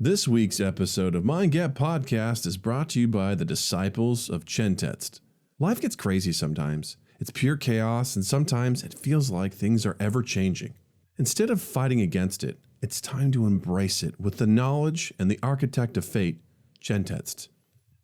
This week's episode of Mind Gap Podcast is brought to you by the Disciples of Chentetzt. Life gets crazy sometimes. It's pure chaos, and sometimes it feels like things are ever changing. Instead of fighting against it, it's time to embrace it with the knowledge and the architect of fate, Chentetzt.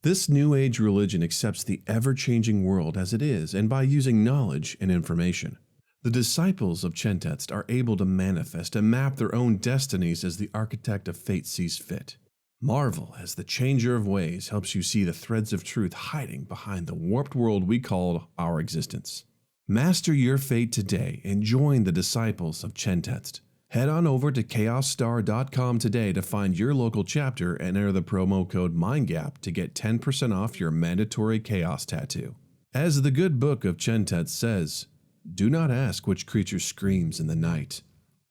This New Age religion accepts the ever-changing world as it is and by using knowledge and information. The disciples of Chentetzt are able to manifest and map their own destinies as the architect of fate sees fit. Marvel as the changer of ways helps you see the threads of truth hiding behind the warped world we call our existence. Master your fate today and join the disciples of Chentetzt. Head on over to chaosstar.com today to find your local chapter and enter the promo code MINDGAP to get 10% off your mandatory chaos tattoo. As the good book of Chentetzt says, do not ask which creature screams in the night.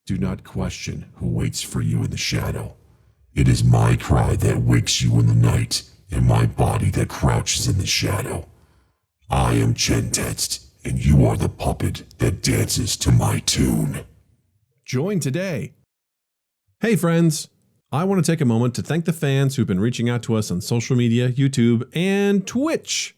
Do not question who waits for you in the shadow. It is my cry that wakes you in the night, and my body that crouches in the shadow. I am Chentetzt, and you are the puppet that dances to my tune. Join today. Hey friends, I want to take a moment to thank the fans who've been reaching out to us on social media, YouTube, and Twitch.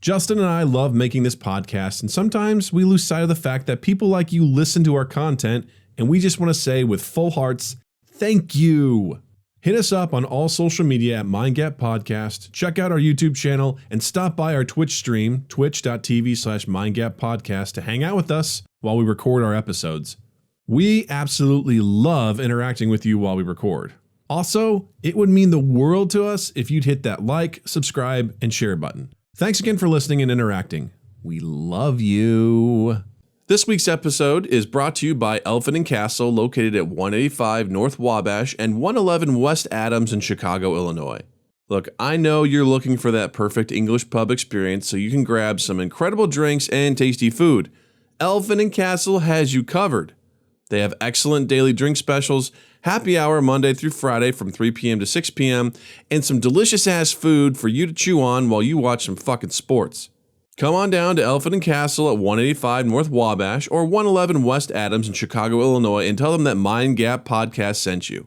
Justin and I love making this podcast, and sometimes we lose sight of the fact that people like you listen to our content, and we just want to say with full hearts, thank you. Hit us up on all social media at MindGap Podcast, check out our YouTube channel, and stop by our Twitch stream, twitch.tv/MindGapPodcast, to hang out with us while we record our episodes. We absolutely love interacting with you while we record. Also, it would mean the world to us if you'd hit that like, subscribe, and share button. Thanks again for listening and interacting. We love you. This week's episode is brought to you by Elephant and Castle, located at 185 North Wabash and 111 West Adams in Chicago, Illinois. Look, I know you're looking for that perfect English pub experience so you can grab some incredible drinks and tasty food. Elephant and Castle has you covered. They have excellent daily drink specials, happy hour Monday through Friday from 3 p.m. to 6 p.m., and some delicious-ass food for you to chew on while you watch some fucking sports. Come on down to Elephant and Castle at 185 North Wabash or 111 West Adams in Chicago, Illinois, and tell them that Mind Gap Podcast sent you.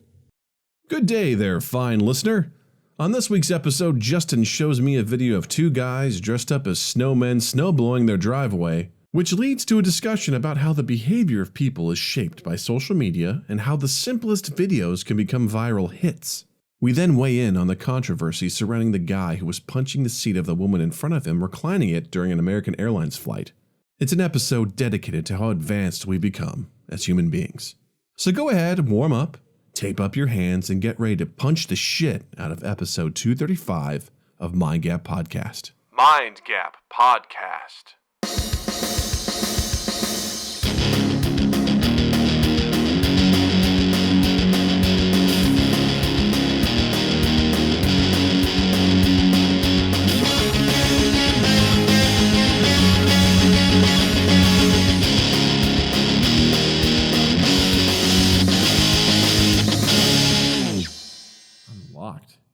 Good day there, fine listener. On this week's episode, Justin shows me a video of two guys dressed up as snowmen snowblowing their driveway, which leads to a discussion about how the behavior of people is shaped by social media and how the simplest videos can become viral hits. We then weigh in on the controversy surrounding the guy who was punching the seat of the woman in front of him reclining it during an American Airlines flight. It's an episode dedicated to how advanced we become as human beings. So go ahead, warm up, tape up your hands, and get ready to punch the shit out of episode 235 of Mind Gap Podcast. Mind Gap Podcast.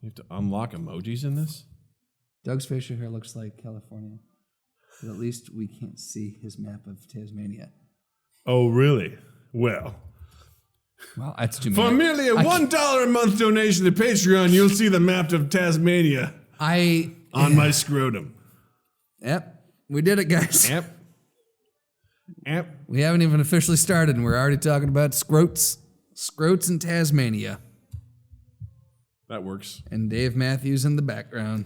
You have to unlock emojis in this? Doug's facial hair looks like California, but at least we can't see his map of Tasmania. Oh, really? Well, That's too for many. merely a $1 a month donation to Patreon, you'll see the map of Tasmania on my scrotum. Yep, we did it, guys. Yep. We haven't even officially started, and we're already talking about scrotes in Tasmania. That works. And Dave Matthews in the background.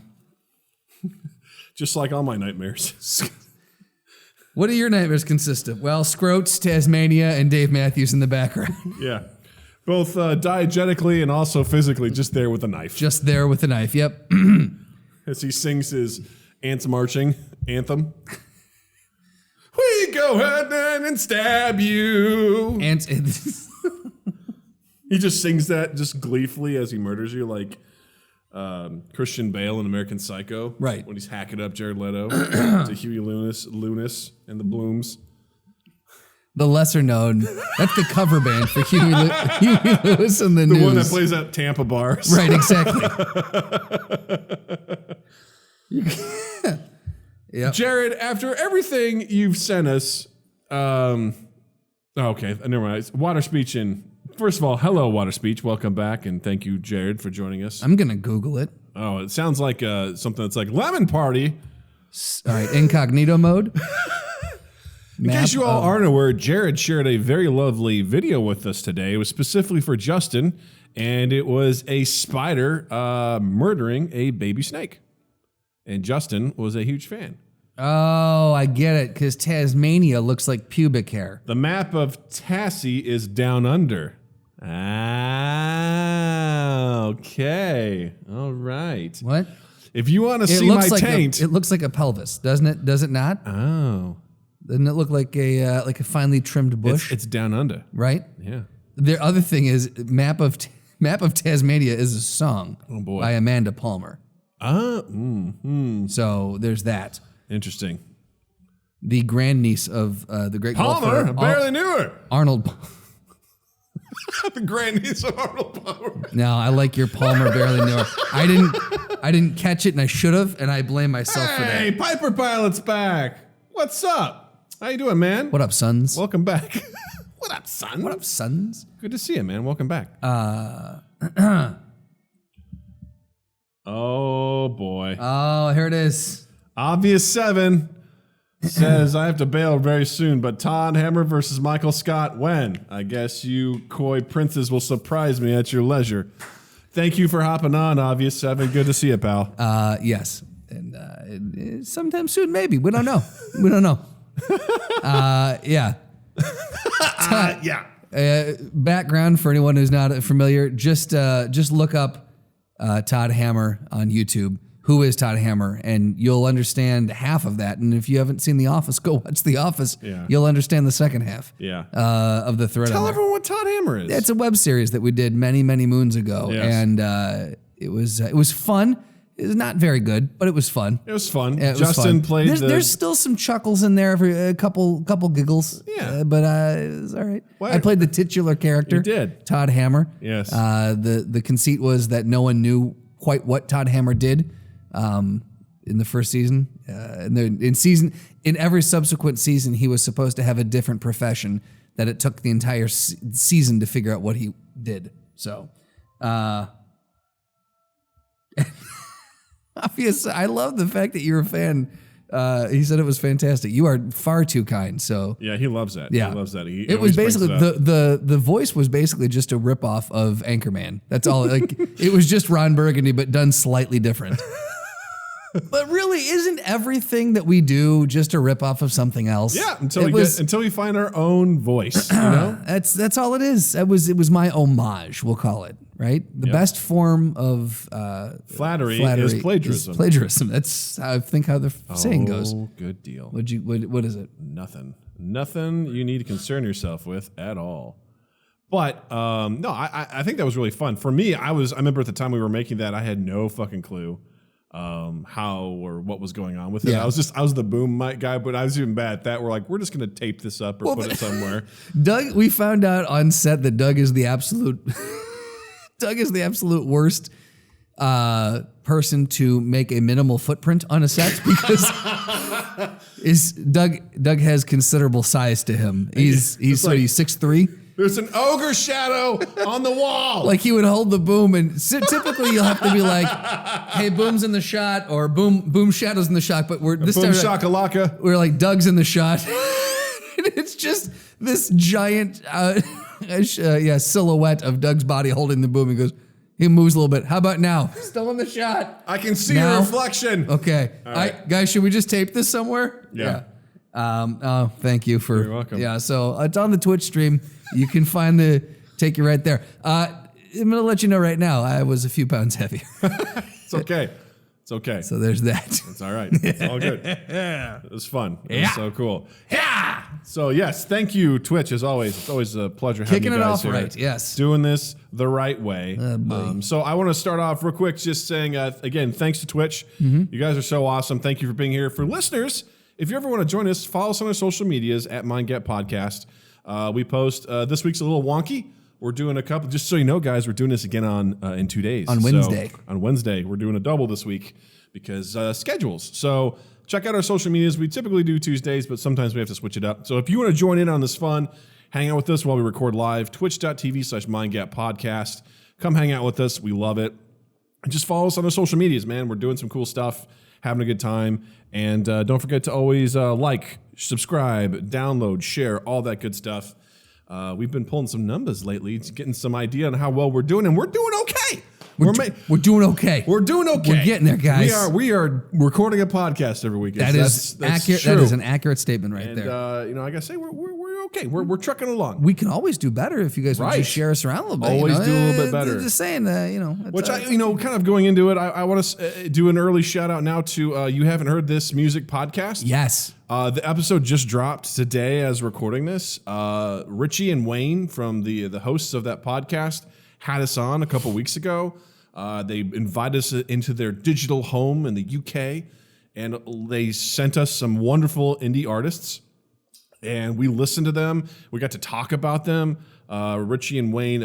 Just like all my nightmares. What do your nightmares consist of? Well, scrotes, Tasmania, and Dave Matthews in the background. Yeah. Both diegetically and also physically, just there with a knife. Just there with a knife, yep. As he sings his ants marching anthem. We go ahead and stab you. He just sings that just gleefully as he murders you, like Christian Bale in American Psycho. Right. When he's hacking up Jared Leto to Huey Loomis and the Blooms. The lesser known. That's the cover band for Huey Lewis and the News. The one that plays at Tampa bars. Right, exactly. Yep. Jared, after everything you've sent us, okay, never mind. Water speech and First of all, hello, Water Speech. Welcome back, and thank you, Jared, for joining us. I'm going to Google it. Oh, it sounds like something that's like Lemon Party. All right, incognito mode. In case you all aren't aware, Jared shared a very lovely video with us today. It was specifically for Justin, and it was a spider murdering a baby snake. And Justin was a huge fan. Oh, I get it, because Tasmania looks like pubic hair. The map of Tassie is down under. Ah, okay. All right. What? If you want to see my taint. It looks like a pelvis, doesn't it? Does it not? Oh. Doesn't it look like a finely trimmed bush? It's down under. Right? Yeah. The other thing is, Map of Tasmania is a song by Amanda Palmer. So there's that. Interesting. The grandniece of the great Palmer? golfer, I barely knew her. Arnold. The grandniece of Arnold Palmer. No, I like your Palmer barely knew her. I didn't catch it, and I should have, and I blame myself for that. Hey, Piper Pilot's back. What's up? How you doing, man? What up, sons? Welcome back. What up, son? What up, sons? Good to see you, man. Welcome back. Oh, boy. Oh, here it is. Obvious 7 says I have to bail very soon, but Todd Hammer versus Michael Scott when? I guess you coy princes will surprise me at your leisure. Thank you for hopping on, Obvious 7. Good to see you, pal. Yes. And sometime soon, maybe. We don't know. We don't know. Yeah. Background for anyone who's not familiar, just look up Todd Hammer on YouTube. Who is Todd Hammer? And you'll understand half of that. And if you haven't seen The Office, go watch The Office. Yeah. You'll understand the second half. Yeah. Of the thread. Tell everyone what Todd Hammer is. It's a web series that we did many, many moons ago, Yes. and it was fun. It was not very good, but it was fun. It was fun. Yeah, it was Justin fun. played There's still some chuckles in there, a couple giggles. Yeah. But it was all right. What? I played the titular character. You did. Todd Hammer. Yes. The conceit was that no one knew quite what Todd Hammer did in the first season. In every subsequent season, he was supposed to have a different profession. That it took the entire season to figure out what he did. So. Obviously, I love the fact that you're a fan. He said it was fantastic. You are far too kind. So Yeah, he loves that. yeah, He loves that. It was basically the voice was basically just a ripoff of Anchorman. That's all. Like it was just Ron Burgundy, but done slightly different. But really, isn't everything that we do just a ripoff of something else? Yeah, until we find our own voice. You know, That's all it is. It was my homage. We'll call it right. The best form of flattery is plagiarism. Plagiarism. That's I think how the saying goes. Oh, good deal. What is it? Nothing you need to concern yourself with at all. But no, I think that was really fun for me. I remember at the time we were making that, I had no fucking clue how or what was going on with it. Yeah. I was the boom mic guy, but I was even bad at that. We're like, we're just gonna tape this up or put it somewhere. Doug, we found out on set that Doug is the absolute worst person to make a minimal footprint on a set because Doug has considerable size to him. He's 6'3". There's an ogre shadow on the wall. Like he would hold the boom, and typically you'll have to be like, "Hey, boom's in the shot," or "Boom shadow's in the shot." But boom shakalaka. We're like, Doug's in the shot. And it's just this giant, silhouette of Doug's body holding the boom. He goes, he moves a little bit. How about now? Still in the shot. I can see now? your reflection. Okay, All right. guys, should we just tape this somewhere? Yeah. Oh, thank you for. You're welcome. Yeah, so it's on the Twitch stream. You can take you right there. I'm going to let you know right now, I was a few pounds heavier. It's okay. It's okay. So there's that. It's all right. It's all good. It was fun. It was so cool. Yeah. So yes, thank you, Twitch, as always. It's always a pleasure having Kicking you it guys off here. right, yes. Doing this the right way. boy. So I want to start off real quick just saying, again, thanks to Twitch. Mm-hmm. You guys are so awesome. Thank you for being here. For listeners, if you ever want to join us, follow us on our social medias at MindGap Podcast. We post, this week's a little wonky. We're doing a couple, just so you know, guys, we're doing this again in 2 days. On Wednesday. On Wednesday, we're doing a double this week because schedules. So check out our social medias. We typically do Tuesdays, but sometimes we have to switch it up. So if you want to join in on this fun, hang out with us while we record live, twitch.tv/mindgappodcast. Come hang out with us. We love it. And just follow us on our social medias, man. We're doing some cool stuff, having a good time. And don't forget to always like, subscribe, download, share, all that good stuff. We've been pulling some numbers lately, getting some idea on how well we're doing, and we're doing okay. We're doing okay. We're doing okay. We're getting there, guys. We are recording a podcast every week. That's accurate. True. That is an accurate statement right And, there. I gotta say, we're okay. We're trucking along. We can always do better if you guys would Right. just share us around a little bit. Always do a little bit better. Just saying, it's, Which kind of going into it, I want to do an early shout out now to You Haven't Heard This Music podcast. yes. The episode just dropped today as recording this. Richie and Wayne from the hosts of that podcast had us on a couple weeks ago. They invited us into their digital home in the UK, and they sent us some wonderful indie artists, and we listened to them. We got to talk about them. Richie and Wayne,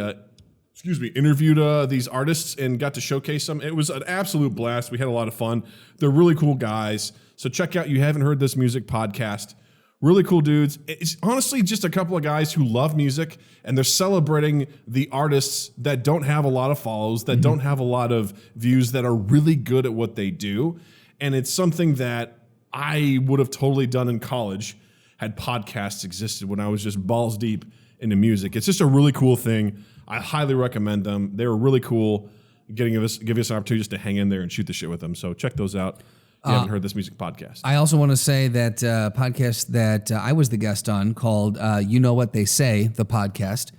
interviewed these artists and got to showcase them. It was an absolute blast. We had a lot of fun. They're really cool guys. So check out You Haven't Heard This Music podcast. Really cool dudes. It's honestly just a couple of guys who love music, and they're celebrating the artists that don't have a lot of follows, that don't have a lot of views, that are really good at what they do. And it's something that I would have totally done in college had podcasts existed when I was just balls deep into music. It's just a really cool thing. I highly recommend them. They were really cool, giving us an opportunity just to hang in there and shoot the shit with them. So check those out. If you haven't heard this music podcast. I also want to say that podcast that I was the guest on called You Know What They Say, the podcast.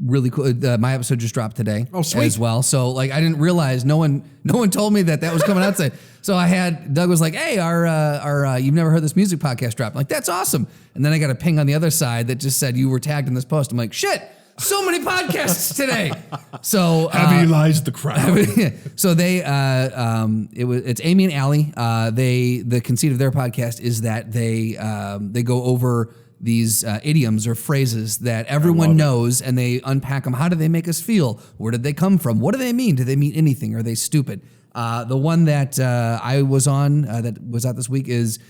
Really cool. My episode just dropped today as well. So I didn't realize no one told me that was coming out today. So Doug was like, hey, our You've Never Heard This Music podcast dropped. I'm like, that's awesome. And then I got a ping on the other side that just said you were tagged in this post. I'm like, shit. So many podcasts today. So Heavy lies the crowd. So it's Amy and Allie. The conceit of their podcast is that they go over these idioms or phrases that everyone knows, and they unpack them. How do they make us feel? Where did they come from? What do they mean? Do they mean anything? Are they stupid? The one that I was on that was out this week is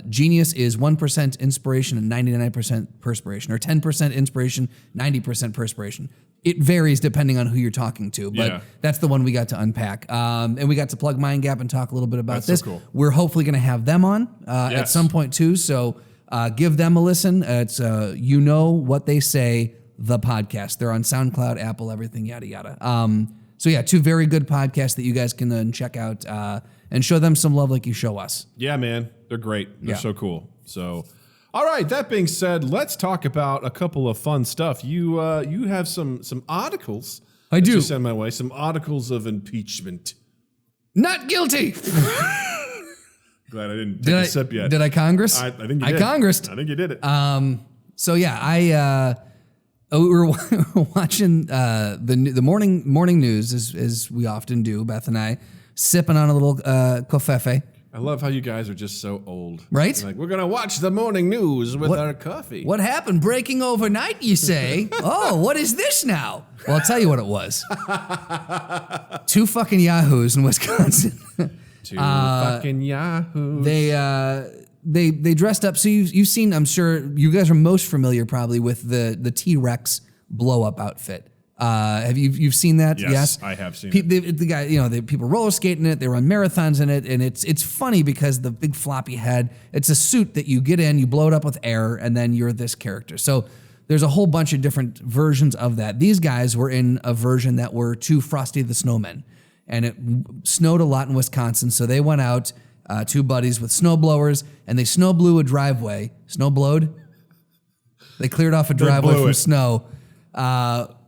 genius is 1% inspiration and 99% perspiration, or 10% inspiration, 90% perspiration. It varies depending on who you're talking to, but that's the one we got to unpack. And we got to plug Mind Gap and talk a little bit about this. So cool. We're hopefully going to have them on at some point too, so give them a listen. It's You Know What They Say, the podcast. They're on SoundCloud, Apple, everything, yada, yada. So yeah, two very good podcasts that you guys can check out and show them some love like you show us. Yeah, man. They're great. They're so cool. So, all right. That being said, let's talk about a couple of fun stuff. You have some articles. I do. You send my way some articles of impeachment. Not guilty. Glad I didn't take a sip yet. Did I Congress? I think you did. I Congressed. I think you did it. So yeah, we were watching the morning news as we often do. Beth and I sipping on a little covfefe. I love how you guys are just so old. Right? Like, we're going to watch the morning news with our coffee. What happened? Breaking overnight, you say? Oh, what is this now? Well, I'll tell you what it was. Two fucking yahoos in Wisconsin. Two fucking yahoos. They dressed up. So you've seen, I'm sure, you guys are most familiar probably with the T-Rex blow-up outfit. Have you've seen that? Yes, I have seen it. The guy, people roller skating in it. They run marathons in it, and it's funny because the big floppy head. It's a suit that you get in, you blow it up with air, and then you're this character. So there's a whole bunch of different versions of that. These guys were in a version that were two Frosty the Snowmen, and it snowed a lot in Wisconsin. So they went out, two buddies with snow blowers, and they snow blew a driveway. Snow blowed. They cleared off a driveway from snow.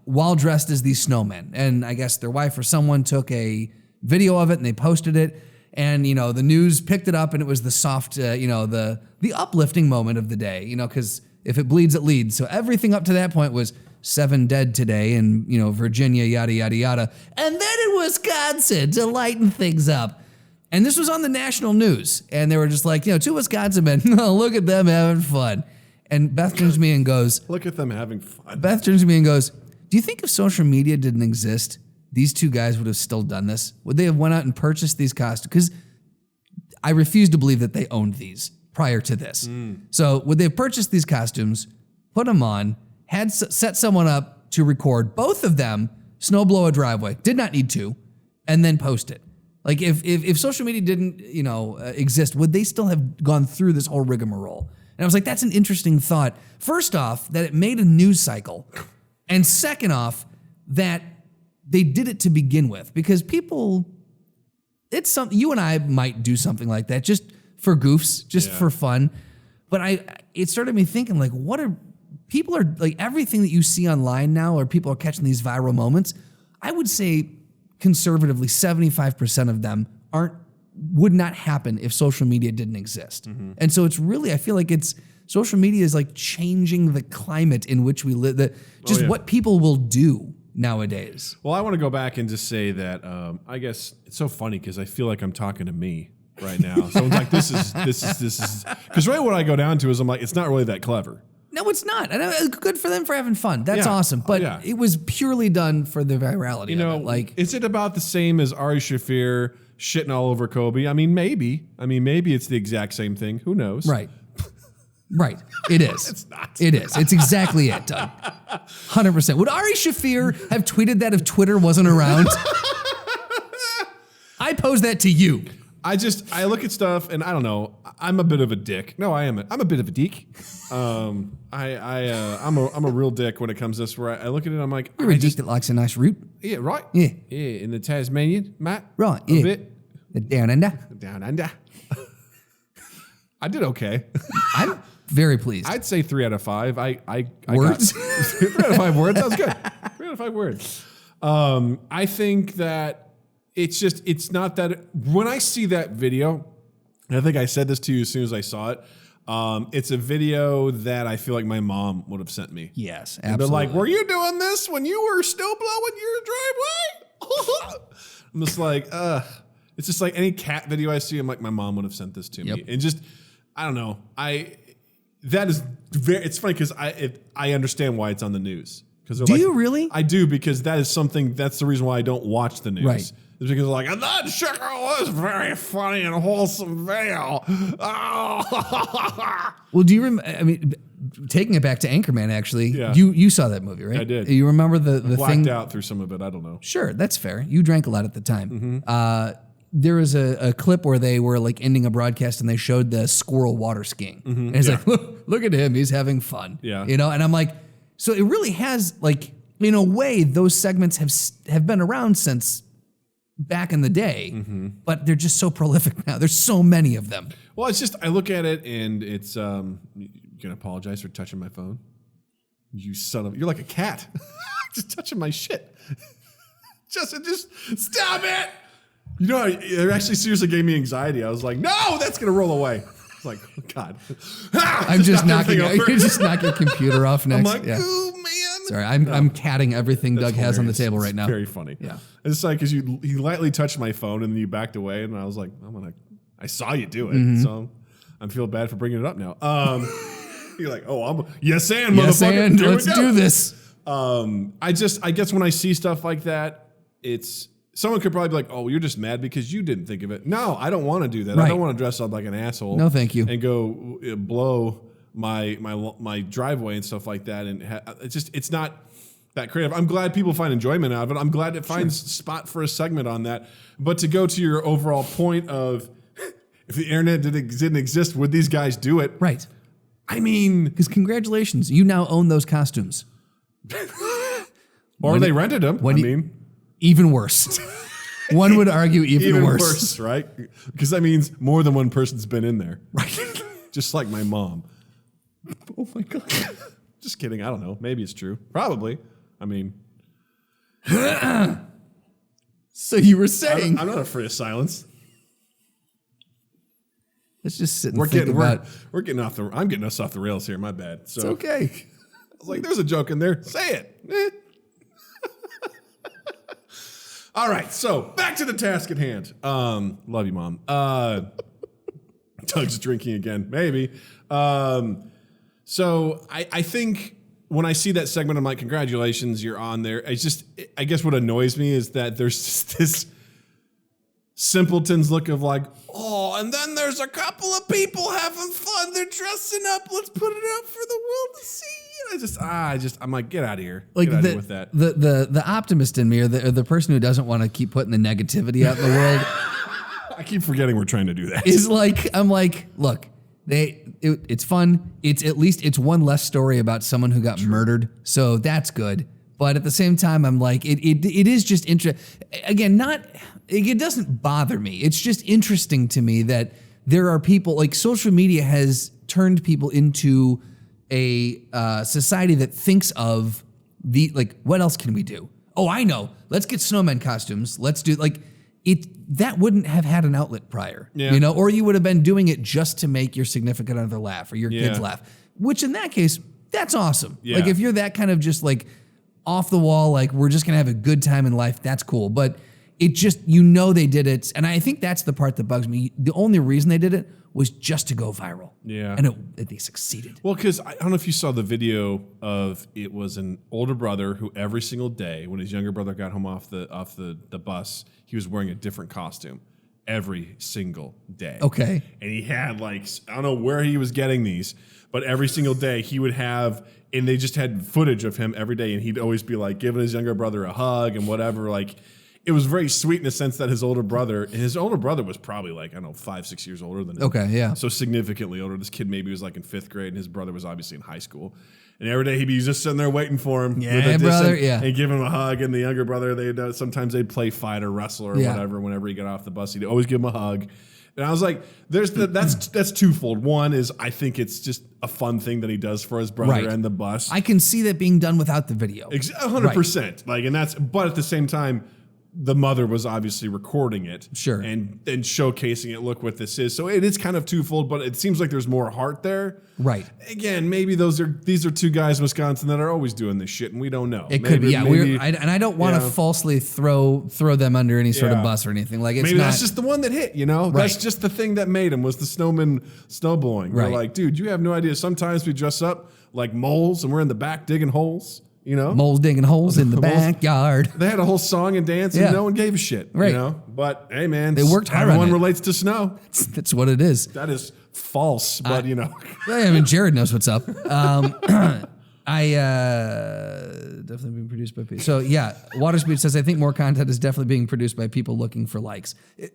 While dressed as these snowmen. And I guess their wife or someone took a video of it and they posted it. And, the news picked it up, and it was the soft, the uplifting moment of the day, because if it bleeds, it leads. So everything up to that point was 7 dead today in, Virginia, yada, yada, yada. And then in Wisconsin to lighten things up. And this was on the national news. And they were just like, two Wisconsin men, look at them having fun. And Beth turns to me and goes, look at them having fun. Beth turns to me and goes, do you think if social media didn't exist, these two guys would have still done this? Would they have went out and purchased these costumes? Because I refuse to believe that they owned these. prior to this. So would they have purchased these costumes, put them on, set someone up to record both of them, snowblow a driveway, did not need to, and then post it? Like if social media didn't, exist, would they still have gone through this whole rigmarole? And I was like, that's an interesting thought. First off, that it made a news cycle. And second off, that they did it to begin with. Because people, it's something, you and I might do something like that just for goofs, just for fun. But it started me thinking, like, people are like, everything that you see online now, or people are catching these viral moments, I would say conservatively 75% of them would not happen if social media didn't exist. And so it's really, I feel like social media is like changing the climate in which we live, what people will do nowadays. Well, I want to go back and just say that I guess it's so funny because I feel like I'm talking to me right now. Someone's like, this is, because really what I go down to is I'm like, it's not really that clever. No, it's not. And good for them for having fun. That's awesome. But it was purely done for the virality of it. Like, is it about the same as Ari Shaffir shitting all over Kobe? I mean, maybe it's the exact same thing. Who knows? Right. Right. It is. It's not. It is. It's exactly it, Doug. 100%. Would Ari Shaffir have tweeted that if Twitter wasn't around? I pose that to you. I look at stuff and I don't know. I'm a bit of a dick. No, I'm a bit of a dick. I'm a real dick when it comes to this. Where I look at it, I'm like, You're a dick that likes a nice root. Yeah, right. Yeah. Yeah, in the Tasmanian, Matt. Right. A bit. The down under. Down under. I did okay. I'm very pleased. I'd say 3 out of 5. I Words? got 3 out of 5 words. That was good. 3 out of 5 words. I think that it's not that. When I see that video, and I think I said this to you as soon as I saw it. It's a video that I feel like my mom would have sent me. Yes, absolutely. And they're like, "Were you doing this when you were snow blowing your driveway?" I'm just like, it's just like any cat video I see. I'm like, my mom would have sent this to me, and just, I don't know. It's funny because I understand why it's on the news. Do you really? I do, because that's the reason why I don't watch the news. Right. It's because like, and that sugar was very funny and wholesome video. Oh. Well, do you remember? I mean, taking it back to Anchorman, actually, you saw that movie, right? I did. You remember the blacked thing? out through some of it. I don't know. Sure, that's fair. You drank a lot at the time. There was a clip where they were like ending a broadcast and they showed the squirrel water skiing. And it's like, look at him, he's having fun. Yeah. And I'm like, so it really has, like, in a way, those segments have been around since back in the day, but they're just so prolific now. There's so many of them. Well, it's just, I look at it and it's, you can apologize for touching my phone. You son of, you're like a cat. Just touching my shit. just stop it. You know, it actually seriously gave me anxiety. I was like, no, that's going to roll away. It's like, oh God. I'm just knocking, you just knock your computer off next. I'm like, oh man. Sorry, I'm catting everything Doug has on the table right now. It's very funny. Yeah. It's like, because you lightly touched my phone and then you backed away, and I was like, I saw you do it, so I'm feeling bad for bringing it up now. You're like, oh, yes and motherfucker. Let's do this. I guess when I see stuff like that, someone could probably be like, oh, you're just mad because you didn't think of it. No, I don't want to do that. Right. I don't want to dress up like an asshole. No, thank you. And go blow my driveway and stuff like that. And it's not that creative. I'm glad people find enjoyment out of it. I'm glad it finds spot for a segment on that. But to go to your overall point of, if the internet didn't exist, would these guys do it? Right. I mean, because congratulations, you now own those costumes. Or they rented them. Even worse. One would argue even worse. Right? Because that means more than one person's been in there. Right. Just like my mom. Oh my God. Just kidding. I don't know. Maybe it's true. Probably. I mean. So you were saying. I'm not afraid of silence. Let's just sit and think about. We're getting off I'm getting us off the rails here. My bad. So it's okay. I was like, there's a joke in there. Say it. All right, so back to the task at hand. Love you, Mom. Doug's drinking again, maybe. So I think when I see that segment, I'm like, congratulations, you're on there. I guess what annoys me is that there's just this simpleton's look of like, oh, and then there's there's a couple of people having fun. They're dressing up. Let's put it out for the world to see. I'm like, get out of here. Like get out of here with that. The optimist in me, or the person who doesn't want to keep putting the negativity out in the world, I keep forgetting we're trying to do that. is like, I'm like, look, it's fun. It's one less story about someone who got murdered, so that's good. But at the same time, I'm like, it is just interesting. Again, it doesn't bother me. It's just interesting to me that there are people, like, social media has turned people into a society that thinks of what else can we do? Oh, I know. Let's get snowman costumes. Let's do that wouldn't have had an outlet prior, or you would have been doing it just to make your significant other laugh or your kids laugh, which in that case, that's awesome. Yeah. Like if you're that kind of just like off the wall, like we're just gonna have a good time in life, that's cool. But it just, they did it. And I think that's the part that bugs me. The only reason they did it was just to go viral. Yeah. And they succeeded. Well, because I don't know if you saw the video of, it was an older brother who every single day when his younger brother got home off the bus, he was wearing a different costume every single day. Okay. And he had I don't know where he was getting these, but every single day he would have, and they just had footage of him every day, and he'd always be like giving his younger brother a hug and whatever. Like, it was very sweet in the sense that his older brother was probably 5-6 years older than him. Okay, yeah. So significantly older. This kid maybe was in 5th grade, and his brother was obviously in high school. And every day he'd be just sitting there waiting for him. Yeah, brother, yeah. And give him a hug. And the younger brother, sometimes they'd play fight or wrestle or whatever. Whenever he got off the bus, he'd always give him a hug. And I was like, that's twofold. One is, I think it's just a fun thing that he does for his brother and the bus. I can see that being done without the video. 100%. But at the same time, the mother was obviously recording it, sure, and showcasing it. Look what this is. So it is kind of twofold, but it seems like there's more heart there. Right. Again, maybe these are two guys in Wisconsin that are always doing this shit, and we don't know. It could be. Yeah, I don't want to falsely throw them under any sort of bus or anything. Like, it's that's just the one that hit. Right. That's just the thing that made him, was the snowman snowblowing. Right. We're like, dude, you have no idea. Sometimes we dress up like moles, and we're in the back digging holes. Moles digging holes in the backyard. They had a whole song and dance, and no one gave a shit. Right. But hey, man, they worked hard. Everyone relates to snow. That's what it is. That is false, but Jared knows what's up. I definitely being produced by people. So yeah, Waterspeed says, I think more content is definitely being produced by people looking for likes.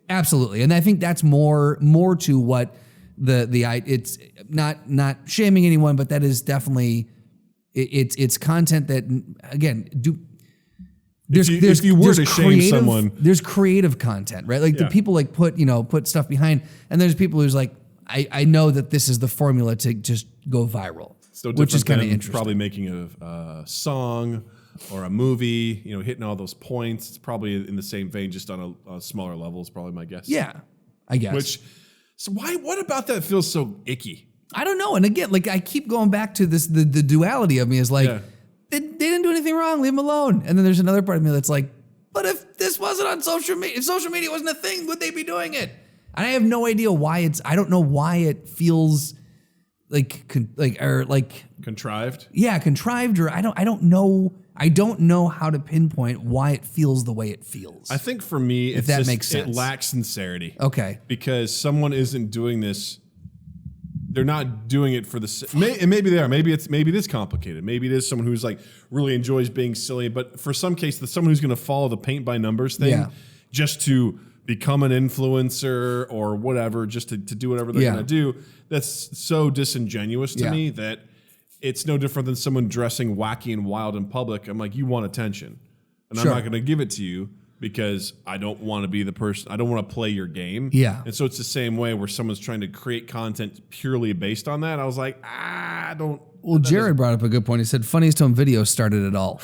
Absolutely, and I think that's more to what it's not shaming anyone, but that is definitely. It's content that, again, there's creative content, right? Like the people put stuff behind, and there's people who's like, I know that this is the formula to just go viral, which is kind of interesting. Probably making a song or a movie, hitting all those points. It's probably in the same vein, just on a smaller level. Is probably my guess. Yeah, I guess. What about that feels so icky? I don't know. And again, I keep going back to this, the duality of me is like, they didn't do anything wrong, leave them alone. And then there's another part of me that's like, but if this wasn't on social media, if social media wasn't a thing, would they be doing it? And I have no idea why I don't know why it feels contrived. Yeah, contrived, or I don't know how to pinpoint why it feels the way it feels. I think for me, if that makes sense, it lacks sincerity. Okay. Because someone isn't doing this. They're not doing it for and maybe they are. Maybe it is complicated. Maybe it is someone who's really enjoys being silly. But for some case, someone who's going to follow the paint by numbers thing, just to become an influencer or whatever, just to do whatever they're going to do. That's so disingenuous to me that it's no different than someone dressing wacky and wild in public. I'm like, you want attention, and I'm not going to give it to you. Because I don't want to be the person, I don't want to play your game. Yeah. And so it's the same way where someone's trying to create content purely based on that. I was like, I don't. Well, Jared brought up a good point. He said, Funniest Home Videos started it all.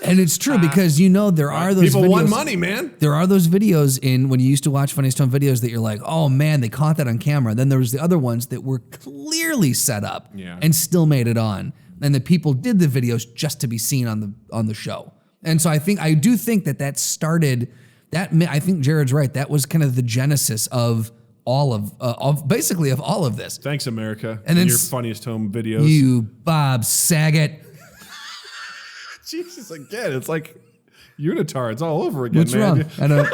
And it's true because there are those people videos. want money, man. There are those videos when you used to watch Funniest Home Videos that you're like, oh man, they caught that on camera. Then there was the other ones that were clearly set up and still made it on. And the people did the videos just to be seen on the show. And so I do think that started that. I think Jared's right. That was kind of the genesis of all of all of this. Thanks, America, and then your Funniest Home Videos. You, Bob Saget. Jesus, again, it's like Unitar. It's all over again. What's man. wrong? I don't.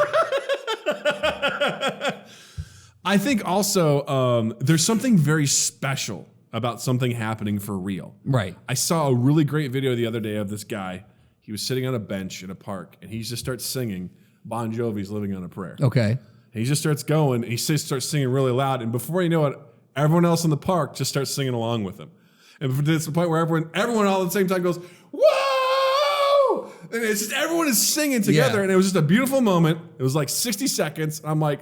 I think also there's something very special about something happening for real. Right. I saw a really great video the other day of this guy. He was sitting on a bench in a park, and he just starts singing Bon Jovi's "Living on a Prayer." Okay. And he just starts going, and he starts singing really loud, and before you know it, everyone else in the park just starts singing along with him. And it's the point where everyone all at the same time goes, "Whoa!" And it's just everyone is singing together, Yeah. and it was just a beautiful moment. It was like 60 seconds. I'm like,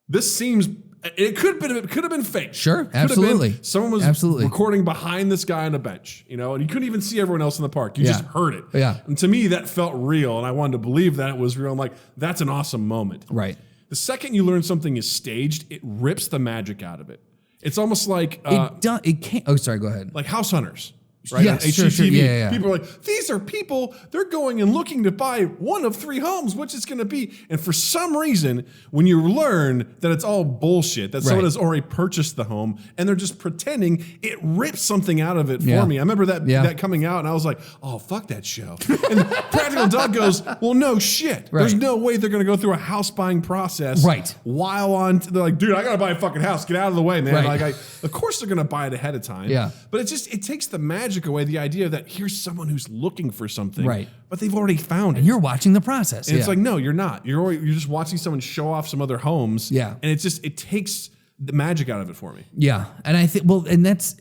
this seems. It could have been fake. Sure, Could have absolutely. been someone was Absolutely. recording behind this guy on a bench, and you couldn't even see everyone else in the park. You just heard it. Yeah. And to me, that felt real, and I wanted to believe that it was real. I'm like, that's an awesome moment. Right. The second you learn something is staged, it rips the magic out of it. It's almost like It can't. Oh, sorry. Go ahead. like House Hunters. Right? Yes, On sure, HGTV. yeah. People are like, these are people, they're going and looking to buy one of 3 homes, which it's going to be. And for some reason, when you learn that it's all bullshit, that someone Right. has already purchased the home and they're just pretending, it rips something out of it for Yeah. me. I remember that Yeah. that coming out and I was like, oh, fuck that show. And Practical Doug goes, well, no shit. There's Right. no way they're going to go through a house buying process. Right. While they're like, dude, I got to buy a fucking house. Get out of the way, man. Right. Like, of course they're going to buy it ahead of time. Yeah. But it takes the magic away, the idea that here's someone who's looking for something, Right. but they've already found it. And you're watching the process. And it's like, no, you're not. You're just watching someone show off some other homes. Yeah. And it takes the magic out of it for me. Yeah, and I think and that's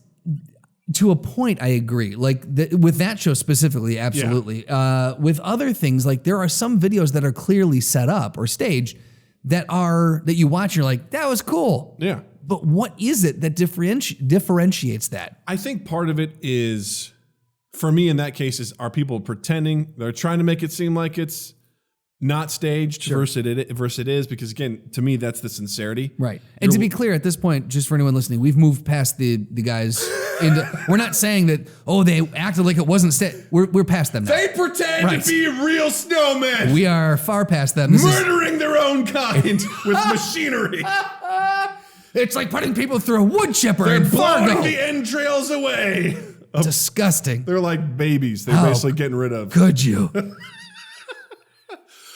to a point. I agree. Like with that show specifically, absolutely. With other things, like there are some videos that are clearly set up or staged that you watch. And you're like, that was cool. Yeah. But what is it that differentiates that? I think part of it is, for me in that case, are people pretending? They're trying to make it seem like it's not staged versus it is, because again, to me, that's the sincerity. Right. And to be clear, at this point, just for anyone listening, we've moved past the guys. We're not saying that, they acted like it wasn't staged. We're past them now. They pretend Right. to be real snowmen. We are far past them. This is, murdering their own kind with machinery. it's like putting people through a wood chipper They're in blowing Fargo. the entrails away. Disgusting. They're like babies. They're basically getting rid of. Could you?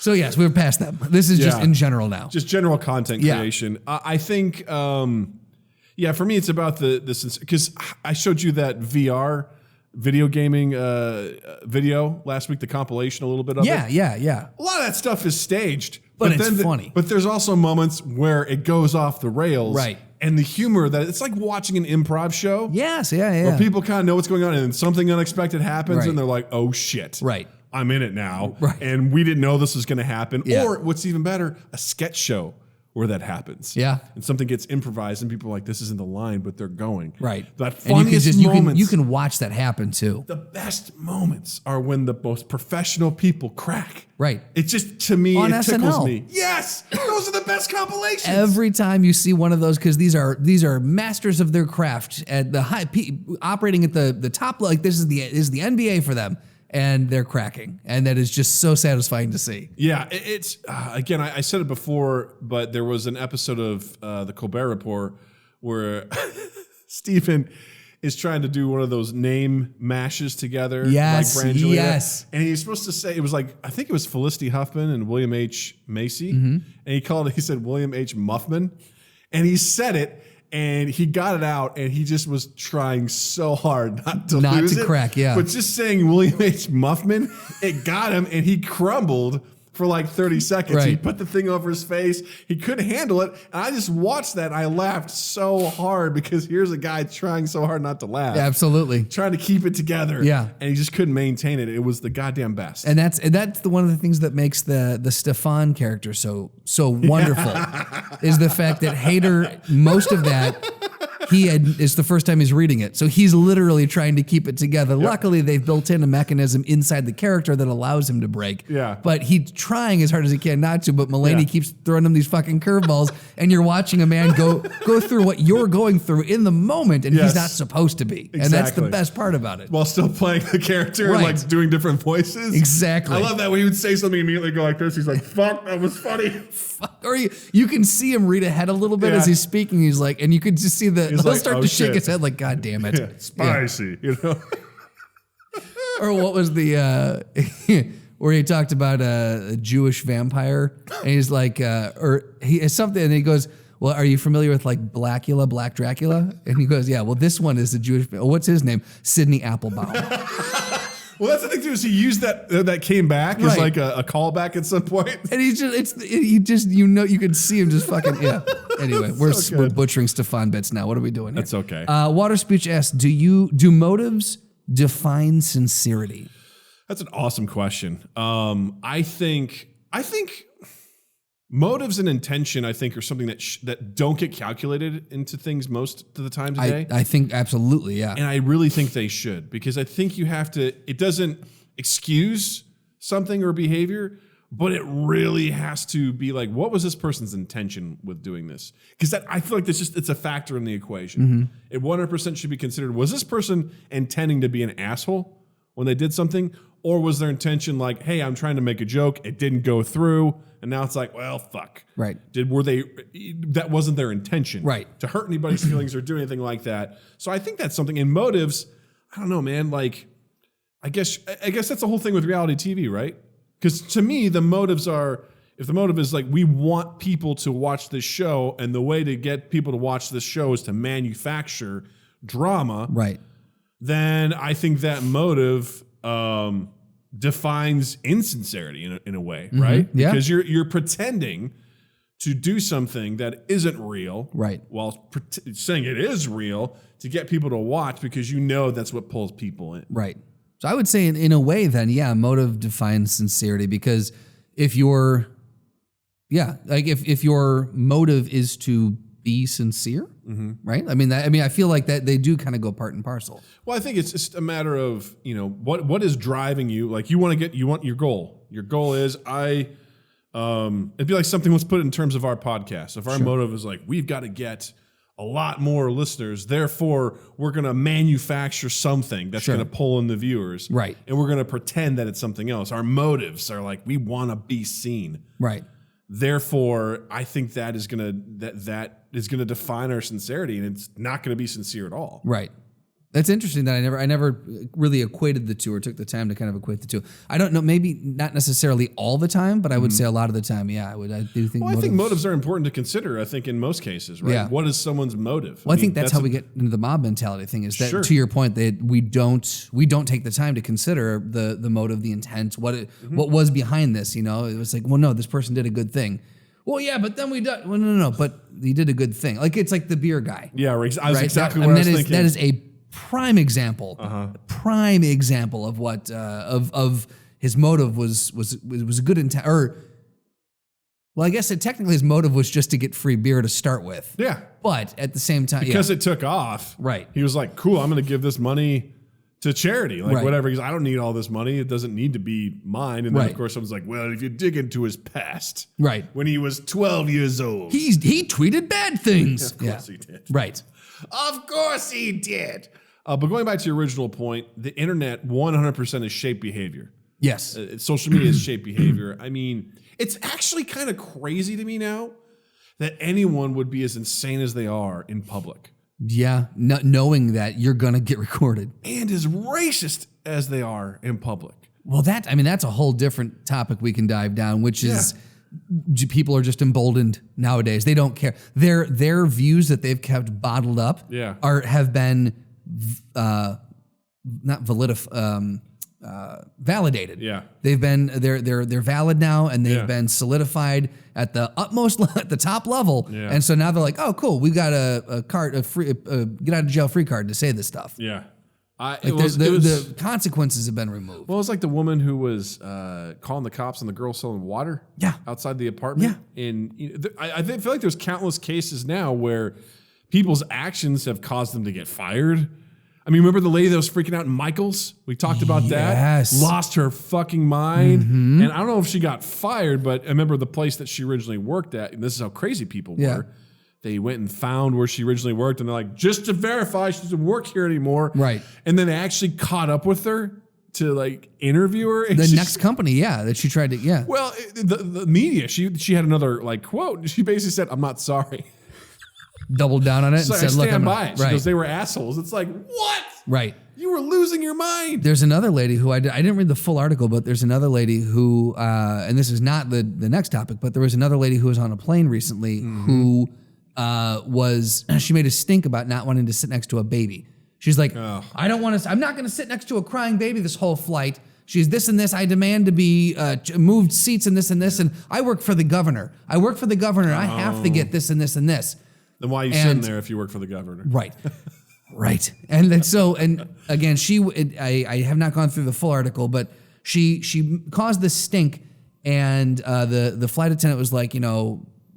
So yes, we're past them. This is just Yeah. in general now. Just general content Yeah. creation. I think, for me, it's about because I showed you that VR video gaming video last week, the compilation, a little bit of it. Yeah. A lot of that stuff is staged. But it's then funny. But there's also moments where it goes off the rails. Right. And the humor that it's like watching an improv show. Yes, yeah. Where people kind of know what's going on and then something unexpected happens Right. and they're like, oh shit. Right. I'm in it now. Right. And we didn't know this was going to happen. Yeah. Or what's even better, a sketch show where that happens. Yeah. And something gets improvised and people are like, this isn't the line, but they're going. Right. That And funniest moments. you can watch that happen too. The best moments are when the most professional people crack. Right. It just, to me, On it tickles SNL. me. Yes. Those are the best compilations. Every time you see one of those, because these are masters of their craft at the operating at the top. Like this is the NBA for them, and they're cracking, and that is just so satisfying to see. Yeah, it's again, I said it before, but there was an episode of the Colbert Report where Stephen is trying to do one of those name mashes together. Yes, like Brangelina. yes. And he's supposed to say, it was like, I think it was Felicity Huffman and William H. Macy. Mm-hmm. And he said William H. Muffman. And he said it. And he got it out, and he just was trying so hard not to lose it. crack, yeah. But just saying William H. Muffman, it got him, and he crumbled for like 30 seconds. Right. He put the thing over his face. He couldn't handle it. And I just watched that, and I laughed so hard because here's a guy trying so hard not to laugh. Absolutely. Trying to keep it together. Yeah. And he just couldn't maintain it. It was the goddamn best. And that's one of the things that makes the Stefan character so wonderful is the fact that Hader, most of that it's the first time he's reading it. So he's literally trying to keep it together. Luckily, they've built in a mechanism inside the character that allows him to break. Yeah. But he's trying as hard as he can not to, but Mulaney Yeah. keeps throwing him these fucking curveballs, and you're watching a man go through what you're going through in the moment, and Yes. he's not supposed to be. And that's the Exactly. best part about it. While still playing the character Right. and like doing different voices. Exactly. I love that when he would say something immediately go like this. He's like, fuck, that was funny. Or you can see him read ahead a little bit Yeah. as he's speaking. He's like, and you could just see he'll like, start "Oh, to shake shit." his head like, God damn it. Yeah, spicy, you know? Or what was the, where he talked about a Jewish vampire and he's like, or he has something and he goes, well, are you familiar with like Black Dracula? And he goes, yeah, well, this one is a Jewish, what's his name? Sidney Applebaum. Well, that's the thing too, is he used that came back as like a callback at some point. And he's just, you can see him just fucking, yeah. Anyway, we're butchering Stefan bits now. What are we doing here? That's okay. Water Speech asks, do motives define sincerity? That's an awesome question. I think motives and intention, I think, are something that don't get calculated into things most of the time today. I think absolutely, yeah. And I really think they should, because I think you have to, it doesn't excuse something or behavior, but it really has to be like, what was this person's intention with doing this? Because I feel like it's a factor in the equation. It 100% should be considered, was this person intending to be an asshole when they did something? Or was their intention like, hey, I'm trying to make a joke, it didn't go through, and now it's like, well, fuck. Right. That wasn't their intention. Right. To hurt anybody's feelings or do anything like that. So I think that's something in motives. I don't know, man. Like, I guess that's the whole thing with reality TV, right? Because to me, the motives are, if the motive is like, we want people to watch this show, and the way to get people to watch this show is to manufacture drama. Right. Then I think that motive defines insincerity in a way, right? Yeah. Because you're pretending to do something that isn't real, right? While saying it is real to get people to watch, because you know that's what pulls people in, right? So I would say in a way, then, yeah, motive defines sincerity, because if your motive is to be sincere, right? I mean, I feel like that they do kind of go part and parcel. Well, I think it's just a matter of, what is driving you. Like, you want your goal. Your goal is it'd be like something, let's put it in terms of our podcast. If our motive is like, we've got to get a lot more listeners, therefore we're going to manufacture something that's going to pull in the viewers. Right. And we're going to pretend that it's something else. Our motives are like, we want to be seen. Right. Therefore, I think that is going to define our sincerity, and it's not going to be sincere at all. Right. That's interesting that I never really equated the two, or took the time to kind of equate the two. I don't know, maybe not necessarily all the time, but I would say a lot of the time, yeah, I do think. Well, I think motives are important to consider. I think in most cases, right? Yeah. What is someone's motive? Well, I think that's how we get into the mob mentality thing. Is that, to your point, that we don't take the time to consider the motive, the intent, what was behind this. It was like, well, no, this person did a good thing. Well, yeah, but then we did. Well, no, but he did a good thing. Like, it's like the beer guy. Yeah, right. I was exactly what I was thinking. That is a prime example of what of his motive was a good intent. Or, well, I guess technically his motive was just to get free beer to start with. Yeah, but at the same time, because it took off, right? He was like, "Cool, I'm going to give this money to charity, like whatever." Because I don't need all this money; it doesn't need to be mine. And then of course someone's like, "Well, if you dig into his past, right, when he was 12 years old, he tweeted bad things." Of course he did. Right. Of course he did. But going back to your original point, the internet 100% is shaped behavior. Yes. Social media is shaped behavior. I mean, it's actually kind of crazy to me now that anyone would be as insane as they are in public. Yeah, knowing that you're going to get recorded. And as racist as they are in public. Well, that's a whole different topic we can dive down, which is people are just emboldened nowadays. They don't care. Their views that they've kept bottled up have been validated. Yeah, they've been they're valid now, and they've been solidified at the utmost at the top level. Yeah. And so now they're like, oh, cool, we got a free get out of jail free card to say this stuff. Yeah, the consequences have been removed. Well, it's like the woman who was calling the cops on the girl selling water. Outside the apartment. Yeah, and I feel like there's countless cases now where people's actions have caused them to get fired. I mean, remember the lady that was freaking out in Michael's? We talked about that. Lost her fucking mind. And I don't know if she got fired, but I remember the place that she originally worked at, and this is how crazy people were. They went and found where she originally worked, and they're like, just to verify she doesn't work here anymore. Right. And then they actually caught up with her to like interview her. The next company, that she tried to, Well, the media, she had another like quote, and she basically said, "I'm not sorry." Doubled down on it and said, "Look, I'm by it." She goes, "They were assholes." It's like, what? Right. You were losing your mind. There's another lady who I didn't read the full article, but there's another lady who, and this is not the next topic, but there was another lady who was on a plane recently who was she made a stink about not wanting to sit next to a baby. She's like, I don't want to. I'm not going to sit next to a crying baby this whole flight. She's this and this. I demand to be moved seats and this and this. And I work for the governor. I work for the governor. I have to get this and this and this. Then why are you sitting there if you work for the governor? Right. Right. And then and again, I have not gone through the full article, but she caused this stink, and the flight attendant was like,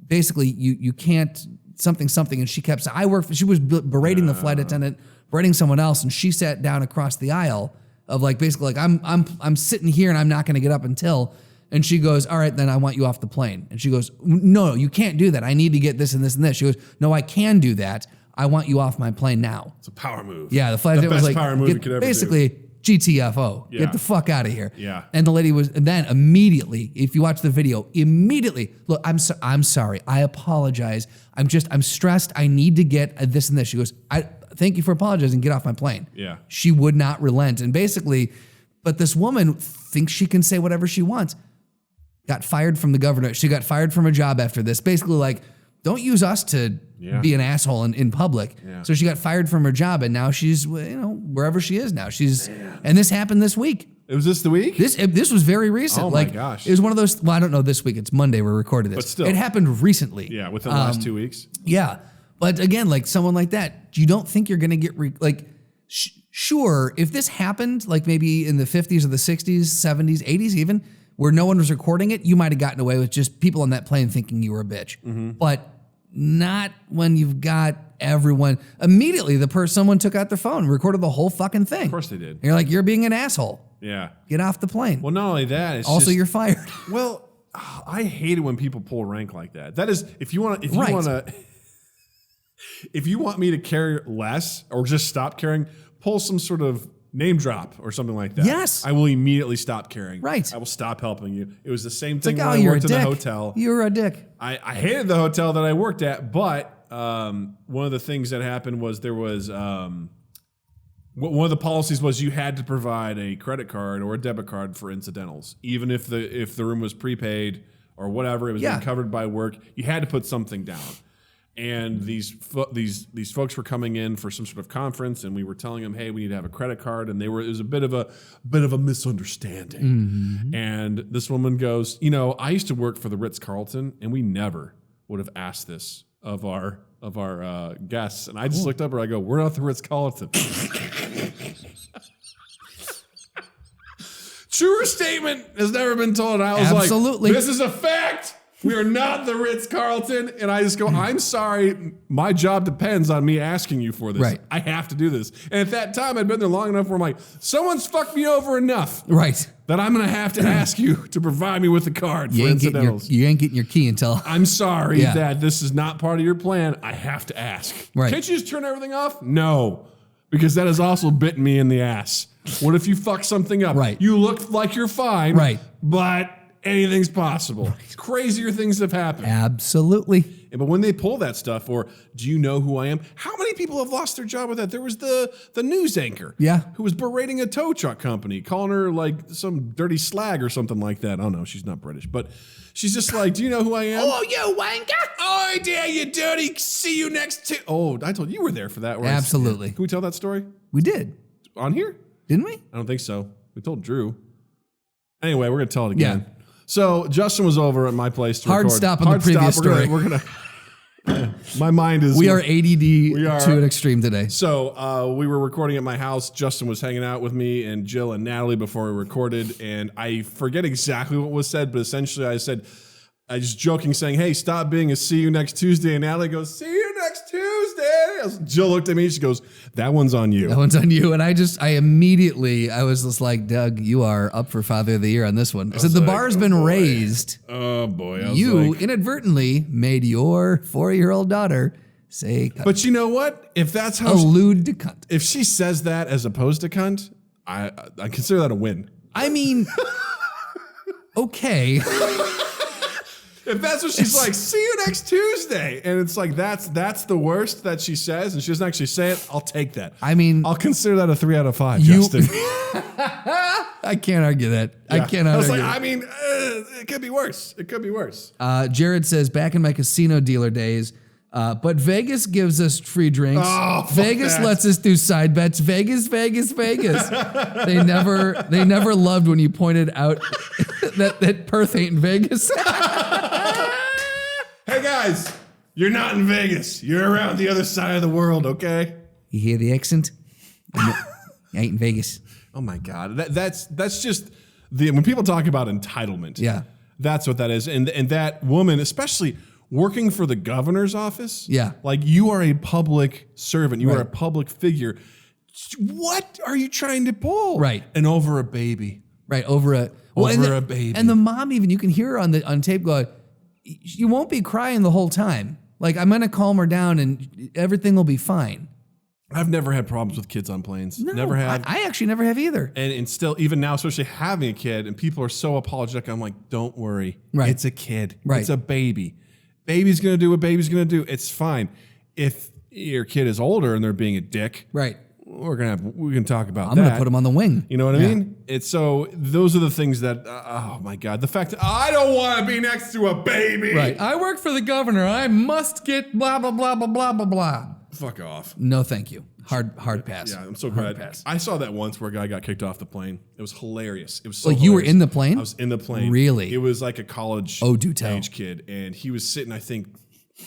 basically you can't something, and she kept saying, she was berating the flight attendant, berating someone else, and she sat down across the aisle of like, basically like, I'm sitting here and I'm not going to get up until, and she goes, all right, then I want you off the plane. And she goes, no, you can't do that. I need to get this and this and this. She goes, no, I can do that. I want you off my plane now. It's a power move. Yeah, the flight attendant was like, power move you could ever basically, do. GTFO, Yeah. get the fuck out of here. Yeah. And the lady and then immediately, if you watch the video, look, I'm sorry, I apologize. I'm stressed. I need to get this and this. She goes, thank you for apologizing. Get off my plane. Yeah. She would not relent, and basically, but this woman thinks she can say whatever she wants. Got fired from the governor. She got fired from her job after this. Basically, like, don't use us to be an asshole in public. Yeah. So she got fired from her job, and now she's, wherever she is now. And this happened this week. It was this the week? This was very recent. Oh my gosh. It was one of those, well, I don't know this week. It's Monday we recorded this. But still. It happened recently. Yeah, within the last 2 weeks. Yeah. But again, like someone like that, you don't think you're going to get, sure, if this happened, like maybe in the 50s or the 60s, 70s, 80s even, where no one was recording it, you might have gotten away with just people on that plane thinking you were a bitch. Mm-hmm. But not when you've got everyone. Immediately, someone took out their phone and recorded the whole fucking thing. Of course they did. And you're like, you're being an asshole. Yeah. Get off the plane. Well, not only that, it's also, just, you're fired. Well, I hate it when people pull rank like that. That is, if you want me to care less or just stop caring, pull some sort of name drop or something like that. Yes. I will immediately stop caring. Right. I will stop helping you. It was the same thing like, when I you're worked a in the dick. hotel. You're a dick. I hated the hotel that I worked at, but one of the things that happened was there was one of the policies was you had to provide a credit card or a debit card for incidentals, even if the room was prepaid or whatever, it was being covered by work. You had to put something down. And these folks were coming in for some sort of conference, and we were telling them, "Hey, we need to have a credit card." And it was a bit of a misunderstanding. Mm-hmm. And this woman goes, "I used to work for the Ritz-Carlton, and we never would have asked this of our guests." And I just looked up at her. I go, "We're not the Ritz-Carlton." Truer statement has never been told. I was Absolutely. like, "This is a fact. We are not the Ritz-Carlton." And I just go, "I'm sorry. My job depends on me asking you for this. Right. I have to do this." And at that time, I'd been there long enough where I'm like, someone's fucked me over enough Right. that I'm going to have to ask you to provide me with a card for incidentals. You ain't getting your key until. I'm sorry that this is not part of your plan. I have to ask. Right. Can't you just turn everything off? No, because that has also bitten me in the ass. What if you fuck something up? Right. You look like you're fine. Right. But anything's possible. Crazier things have happened. Absolutely. But when they pull that stuff, or do you know who I am? How many people have lost their job with that? There was the news anchor, who was berating a tow truck company, calling her like some dirty slag or something like that. Oh no, she's not British, but she's just like, "Do you know who I am?" "Oh, you wanker! Oh, dear, you dirty! See you next to." Oh, I told you were there for that. Absolutely. Can we tell that story We did, on here? didn't we? I don't think so. We told Drew. Anyway, we're gonna tell it again. Yeah. So Justin was over at my place to Hard record. stop on the previous story. We're gonna. My mind is. We are ADD to an extreme today. So we were recording at my house. Justin was hanging out with me and Jill and Natalie before we recorded, and I forget exactly what was said, but essentially I was joking saying, "Hey, stop being a see you next Tuesday," and Natalie goes, "See you next Tuesday." Jill looked at me, she goes, "That one's on you." That one's on you. And I immediately was just like, "Doug, you are up for Father of the Year on this one." I said, the bar's been raised. Oh boy. You inadvertently made your 4-year-old daughter say cunt. But you know what? If that's how Allude to cunt. if she says that as opposed to cunt, I consider that a win. I mean, okay. If that's what she's like, "See you next Tuesday," and it's like that's the worst that she says, and she doesn't actually say it, I'll take that. I mean, I'll consider that a 3 out of 5, Justin. I can't argue that. Yeah. I cannot I was argue like, that. I mean, it could be worse. It could be worse. Jared says, back in my casino dealer days, But Vegas gives us free drinks. Oh, fuck Vegas that. lets us do side bets. Vegas. They never loved when you pointed out that Perth ain't in Vegas. Hey guys, you're not in Vegas. You're around the other side of the world, okay? You hear the accent? I ain't in Vegas. Oh my God, that's just when people talk about entitlement. Yeah. That's what that is, and that woman, especially working for the governor's office. Yeah. Like you are a public servant, you are Right. a public figure. What are you trying to pull? Right. And over a baby. Right, over a baby. And the mom even, you can hear her on tape going, you won't be crying the whole time. Like, I'm gonna calm her down and everything will be fine. I've never had problems with kids on planes. No, Never have. I actually never have either. And still, even now, especially having a kid, and people are so apologetic, I'm like, don't worry. Right. It's a kid. Right. It's a baby. Baby's gonna do what baby's gonna do. It's fine. If your kid is older and they're being a dick, Right. we can talk about I'm that. gonna put him on the wing. You know what I Yeah. mean? It's so those are the things that oh my God, the fact that I don't want to be next to a baby. Right. I work for the governor. I must get blah blah blah blah blah blah blah. Fuck off. No, thank you. Hard pass. Yeah, I'm so Hard glad. pass. I saw that once where a guy got kicked off the plane. It was hilarious. It was so Like you were hilarious. in the plane? I was in the plane. Really? It was like a college Oh, do tell. age kid, and he was sitting, I think,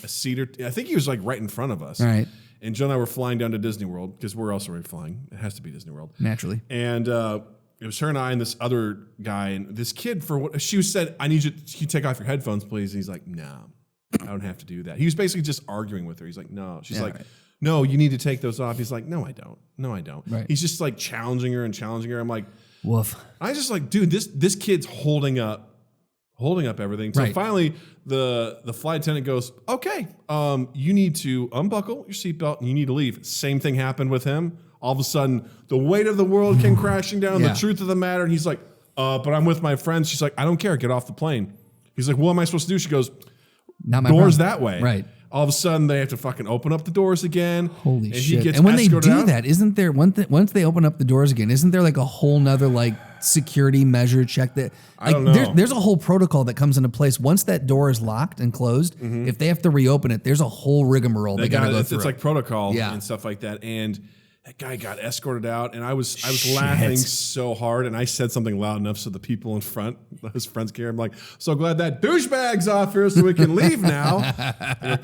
a seat or I think he was like right in front of us. All right. And Joe and I were flying down to Disney World because we're also already flying. It has to be Disney World. Naturally. And it was her and I and this other guy and this kid for what she said, I need you to take off your headphones, please. And he's like, no, I don't have to do that. He was basically just arguing with her. He's like, no. She's Yeah, like, right. no, you need to take those off. He's like, no, I don't. No, I don't. Right. He's just like challenging her. I'm like, Woof. I just like, dude, this kid's holding up everything. So Right. finally the flight attendant goes, okay, you need to unbuckle your seatbelt and you need to leave. Same thing happened with him. All of a sudden, the weight of the world came crashing down, Yeah. the truth of the matter. And he's like, but I'm with my friends. She's like, I don't care. Get off the plane. He's like, what am I supposed to do? She goes, Not my doors problem. that way. Right. All of a sudden, they have to fucking open up the doors again. Holy and shit. He gets And when they escorted do out. that, isn't there once they open up the doors again, isn't there like a whole nother like security measure check that like don't know. there's a whole protocol that comes into place once that door is locked and closed. If they have to reopen it, there's a whole rigmarole they gotta go it's, through. it's like protocol Yeah. and stuff like that. And that guy got escorted out, and I was laughing so hard, and I said something loud enough so the people in front, his friends care. I'm like, so glad that douchebag's off here so we can leave now.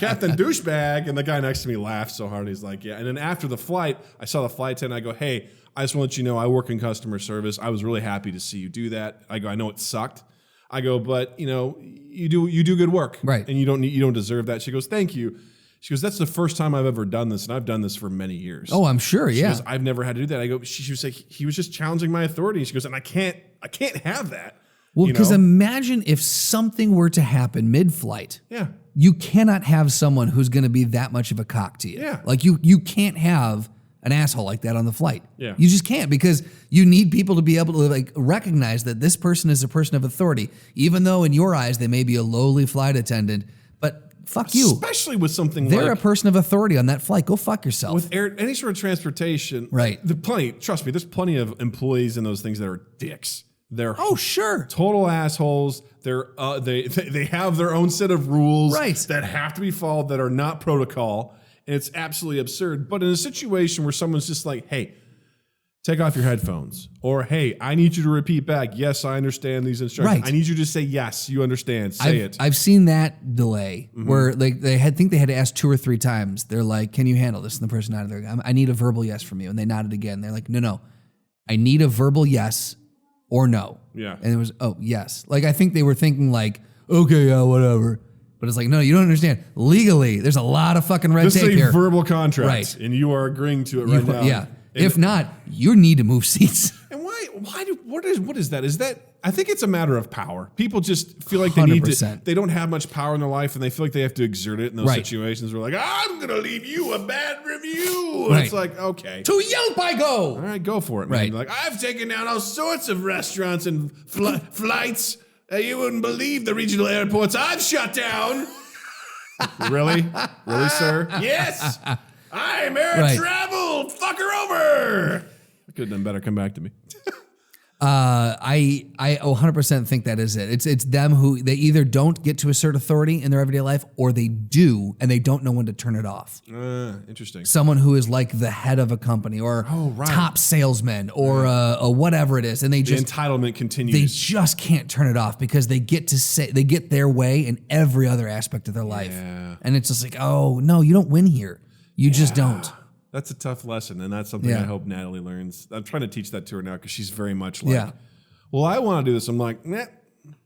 Captain Douchebag. And the guy next to me laughed so hard. He's like, yeah. And then after the flight, I saw the flight attendant. I go, hey, I just want to let you know I work in customer service. I was really happy to see you do that. I go, I know it sucked. I go, but you know, you do good work, Right. And you don't deserve that. She goes, thank you. She goes, that's the first time I've ever done this, and I've done this for many years. Oh, I'm sure, She yeah. goes, I've never had to do that. I go, she was like, he was just challenging my authority. She goes, and I can't have that. Well, you because know? imagine if something were to happen mid-flight. Yeah. You cannot have someone who's going to be that much of a cock to you. Yeah. Like you can't have an asshole like that on the flight. Yeah. You just can't because you need people to be able to like recognize that this person is a person of authority, even though in your eyes they may be a lowly flight attendant. But fuck you. Especially with something They're like a person of authority on that flight. Go fuck yourself. with any sort of transportation. Right. Trust me, there's plenty of employees in those things that are dicks. They're oh, sure. total assholes. They're they have their own set of rules Right. that have to be followed that are not protocol, and it's absolutely absurd. But in a situation where someone's just like, "Hey, take off your headphones," or "Hey, I need you to repeat back. Yes, I understand these instructions. Right. I need you to say yes, you understand. Say it." I've seen that delay where like they think they had to ask 2 or 3 times. They're like, "Can you handle this?" And the person nodded. They're like, I need a verbal yes from you. And they nodded again. They're like, No, I need a verbal yes or no. Yeah. And it was yes. Like I think they were thinking like, okay, yeah, whatever. But it's like, no, you don't understand. Legally, there's a lot of fucking red This is tape a here. verbal contract, Right. and you are agreeing to it right now. Yeah. And, If not, you need to move seats. and what is that? Is that I think it's a matter of power. People just feel like they need to. 100%. They don't have much power in their life, and they feel like they have to exert it in those Right. situations. Where like, I'm gonna leave you a bad review. And Right. it's like, okay, To Yelp I go. all right, go for it, man. Right. Like I've taken down all sorts of restaurants and flights. You wouldn't believe the regional airports I've shut down. Really, sir? Yes, I'm air Right. travel. Fuck her over. I could have done better. Come back to me. I 100% think that is it. It's them who they either don't get to assert authority in their everyday life, or they do and they don't know when to turn it off. Interesting. Someone who is like the head of a company or top salesman or whatever it is, and they just the entitlement continues. They just can't turn it off because they get their way in every other aspect of their life, and it's just like, oh no, you don't win here. You just don't. That's a tough lesson, and that's something I hope Natalie learns. I'm trying to teach that to her now because she's very much like, well, I want to do this. I'm like, nah,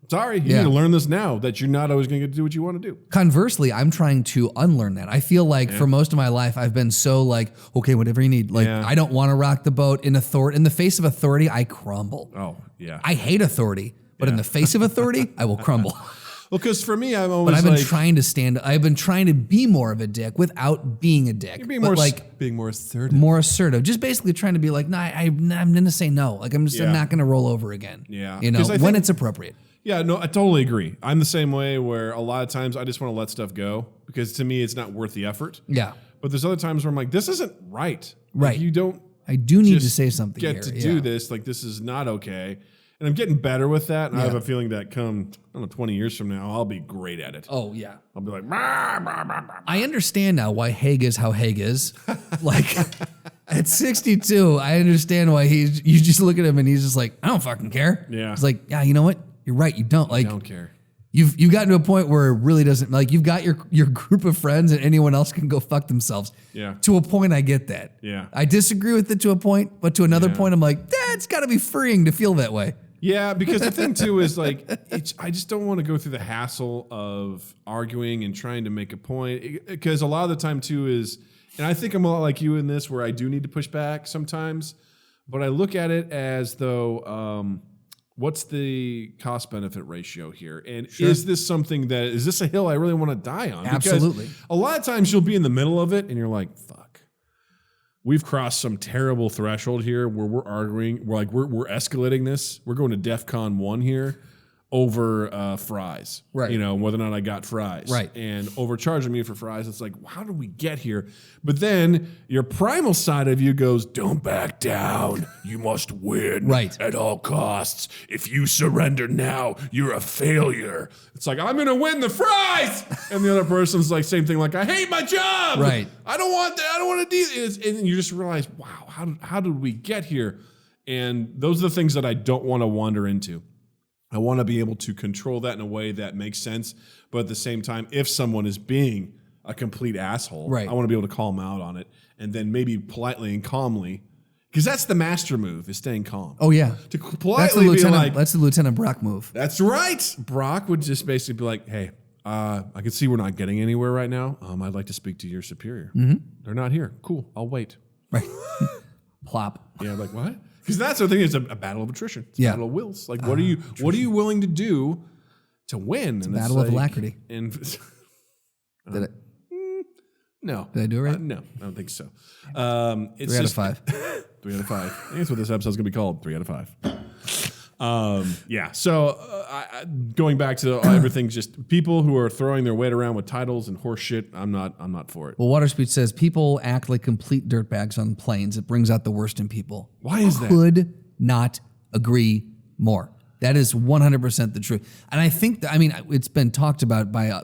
sorry, you need to learn this now that you're not always going to get to do what you want to do. Conversely, I'm trying to unlearn that. I feel like for most of my life, I've been so like, okay, whatever you need. Like, I don't want to rock the boat in authority. In the face of authority, I crumble. Oh, yeah. I hate authority, but in the face of authority, I will crumble. Well, because for me, I'm always I've been trying to be more of a dick without being a dick. You're being more assertive. More assertive. Just basically trying to be like, nah, I'm going to say no. Like, I'm not going to roll over again. Yeah. You know, when it's appropriate. Yeah, no, I totally agree. I'm the same way where a lot of times I just want to let stuff go because to me, it's not worth the effort. Yeah. But there's other times where I'm like, this isn't right. Right. Like, you don't. I do need to say something get here. to do this. Like, this is not okay. And I'm getting better with that. And I have a feeling that come, I don't know, 20 years from now, I'll be great at it. Oh, yeah. I'll be like, bah, bah, bah, bah. I understand now why Haig is how Haig is. Like, at 62, I understand why you just look at him and he's just like, I don't fucking care. Yeah. He's like, yeah, you know what? You're right. You don't. Like, I don't care. You've gotten to a point where it really doesn't, like, you've got your group of friends and anyone else can go fuck themselves. Yeah. To a point, I get that. Yeah. I disagree with it to a point, but to another point, I'm like, it's got to be freeing to feel that way. Yeah, because the thing too is like, I just don't want to go through the hassle of arguing and trying to make a point. Because a lot of the time too is, and I think I'm a lot like you in this, where I do need to push back sometimes, but I look at it as though, what's the cost benefit ratio here? And is this something is this a hill I really want to die on? Absolutely. Because a lot of times you'll be in the middle of it and you're like, fuck. We've crossed some terrible threshold here where we're arguing. We're escalating this. We're going to DEFCON 1 here over fries. Right. You know, whether or not I got fries. Right. And overcharging me for fries. It's like, how did we get here? But then your primal side of you goes, don't back down. You must win at all costs. If you surrender now, you're a failure. It's like, I'm going to win the fries. And the other person's like, same thing, like, I hate my job. Right. I don't want that. I don't want to do this. And you just realize, wow, how did we get here? And those are the things that I don't want to wander into. I want to be able to control that in a way that makes sense. But at the same time, if someone is being a complete asshole, I want to be able to call them out on it. And then maybe politely and calmly, because that's the master move, is staying calm. Oh, yeah. To politely be like, that's the Lieutenant Brock move. That's right. Brock would just basically be like, hey, I can see we're not getting anywhere right now. I'd like to speak to your superior. Mm-hmm. They're not here. Cool. I'll wait. Right. Plop. Yeah, like what? Because that's the thing, is a battle of attrition. It's a battle of wills. Like, what are you willing to do to win? It's a battle of alacrity. And Did it? No. Did I do it right? No, I don't think so. 3 It's out of 5. 3 out of 5. I think that's what this episode's going to be called, 3 out of 5. Yeah, so going back to everything, just people who are throwing their weight around with titles and horse shit, I'm not for it. Well, Water Speech says people act like complete dirtbags on planes. It brings out the worst in people. Why is that? Could not agree more. That is 100% the truth. And I think that, I mean, it's been talked about by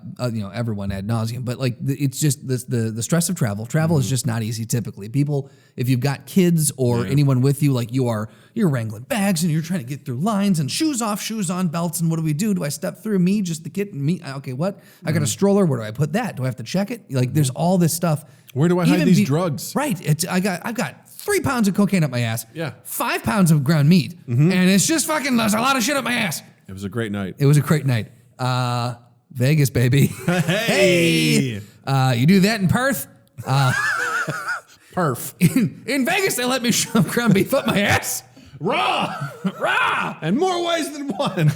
everyone ad nauseum, but like it's just the stress of travel. Travel is just not easy typically. People, if you've got kids or anyone with you, like you're wrangling bags and you're trying to get through lines and shoes off, shoes on, belts, and what do we do? Do I step through me, just the kid, and me? Okay, what? I got a stroller. Where do I put that? Do I have to check it? Like there's all this stuff. Where do I hide these drugs? Right. I've got 3 pounds of cocaine up my ass. Yeah. 5 pounds of ground meat. And it's just fucking, there's a lot of shit up my ass. It was a great night. It was a great night. Vegas, baby. Hey. You do that in Perth? Perf. In Vegas, they let me shove ground beef up my ass. Raw. And more ways than one.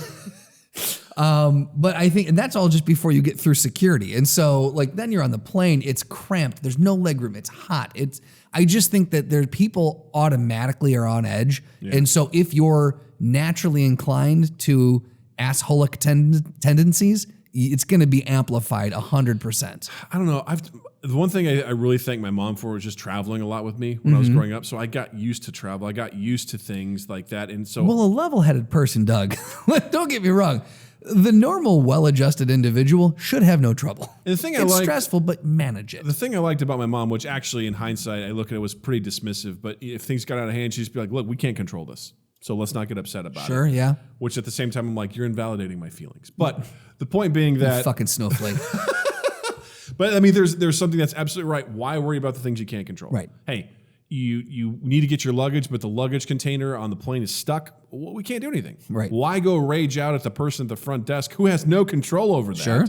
But I think, and that's all just before you get through security. And so like, then you're on the plane, it's cramped. There's no leg room. It's hot. I just think that people automatically are on edge. Yeah. And so if you're naturally inclined to assholic tendencies, it's going to be amplified 100%. I don't know. The one thing I really thank my mom for was just traveling a lot with me when I was growing up. So I got used to travel. I got used to things like that. And so, Well, a level-headed person, Doug, don't get me wrong. The normal, well-adjusted individual should have no trouble. and the thing It's stressful, but manage it. the thing I liked about my mom, which actually in hindsight I look at it was pretty dismissive, but if things got out of hand, she'd just be like, "Look, we can't control this, so let's not get upset about it." Sure, yeah. Which at the same time, I'm like, "You're invalidating my feelings." But the point being that, Fucking snowflake. but I mean, there's something that's absolutely right. Why worry about the things you can't control? Right. Hey, you need to get your luggage, but the luggage container on the plane is stuck. Well, we can't do anything. Right. Why go rage out at the person at the front desk who has no control over that? Sure.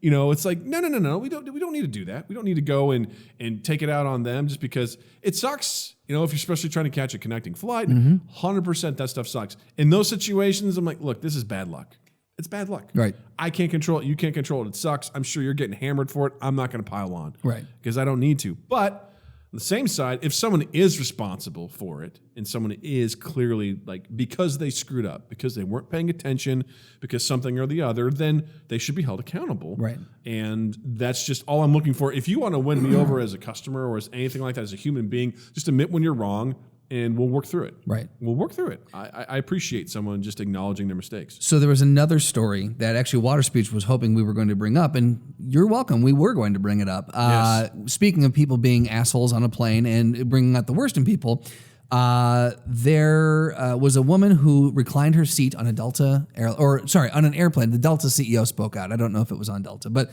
You know, it's like, no. We don't need to do that. We don't need to go and take it out on them just because it sucks. You know, if you're especially trying to catch a connecting flight, 100% that stuff sucks. In those situations, I'm like, look, this is bad luck. It's bad luck. Right. I can't control it. You can't control it. It sucks. I'm sure you're getting hammered for it. I'm not going to pile on. Right. Because I don't need to. But on the same side, if someone is responsible for it and someone is clearly like because they screwed up, because they weren't paying attention, because something or the other, then they should be held accountable. Right. And that's just all I'm looking for. If you want to win me over as a customer or as anything like that, as a human being, just admit when you're wrong and we'll work through it. Right. We'll work through it. I appreciate someone just acknowledging their mistakes. So there was another story that actually Water Speech was hoping we were going to bring up, and you're welcome. We were going to bring it up. Yes. Speaking of people being assholes on a plane and bringing out the worst in people, there was a woman who reclined her seat on a on an airplane. The Delta CEO spoke out. I don't know if it was on Delta, but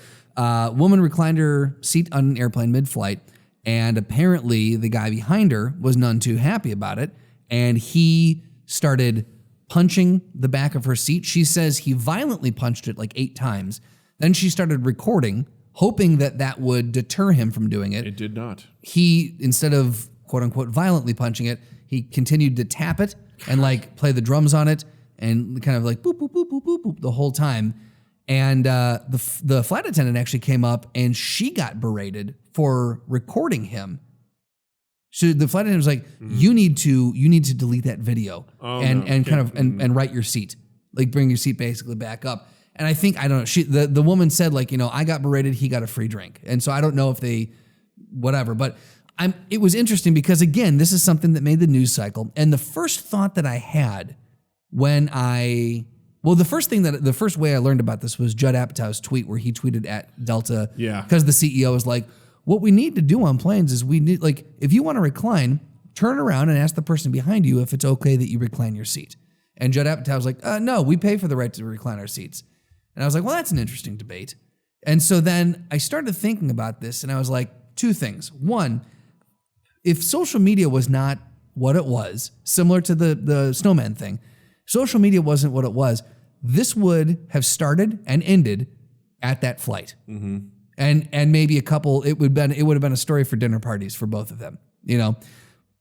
woman reclined her seat on an airplane mid-flight. And apparently the guy behind her was none too happy about it. And he started punching the back of her seat. She says he violently punched it like 8 times. Then she started recording, hoping that that would deter him from doing it. It did not. He, instead of quote unquote violently punching it, he continued to tap it and like play the drums on it and kind of like boop, boop, boop, boop, boop, boop the whole time. And the flight attendant actually came up and she got berated for recording him. So the flight attendant was like, "You need to delete that video and write your seat, like bring your seat basically back up." And I think I don't know. The woman said like, I got berated, he got a free drink, and so I don't know if they whatever, but it was interesting because again, this is something that made the news cycle. And the first thought that I had when the first way I learned about this was Judd Apatow's tweet where he tweeted at Delta. Yeah. Because the CEO was like, what we need to do on planes is we need, like, if you want to recline, turn around and ask the person behind you if it's okay that you recline your seat. And Judd Apatow was like, no, we pay for the right to recline our seats. And I was like, well, that's an interesting debate. And so then I started thinking about this and I was like, 2 things. One, if social media was not what it was, similar to the snowman thing, social media wasn't what it was, this would have started and ended at that flight. Mm-hmm. And maybe it would have been a story for dinner parties for both of them,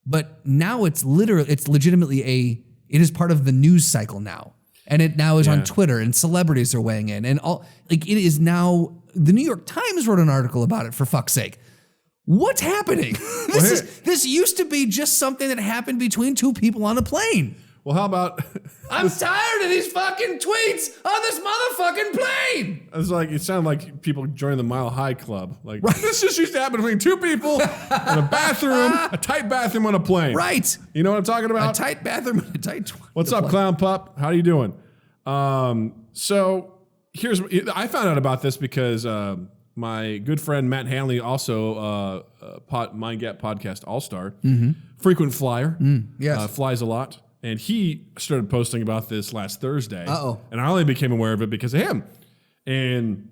But now it's legitimately it is part of the news cycle now. And it now is on Twitter and celebrities are weighing in and all, like it is now, the New York Times wrote an article about it for fuck's sake. What's happening? This used to be just something that happened between 2 people on a plane. Well, how about... I'm tired of these fucking tweets on this motherfucking plane. It's like, it sounded like people joining the Mile High Club. Like, this just used to happen between 2 people in a bathroom, a tight bathroom on a plane. Right. You know what I'm talking about? A tight bathroom and a tight... What's up, Clown Pup? How you doing? So I found out about this because my good friend Matt Hanley, also Mind Gap Podcast All-Star, frequent flyer, flies a lot. And he started posting about this last Thursday. Uh-oh. And I only became aware of it because of him. And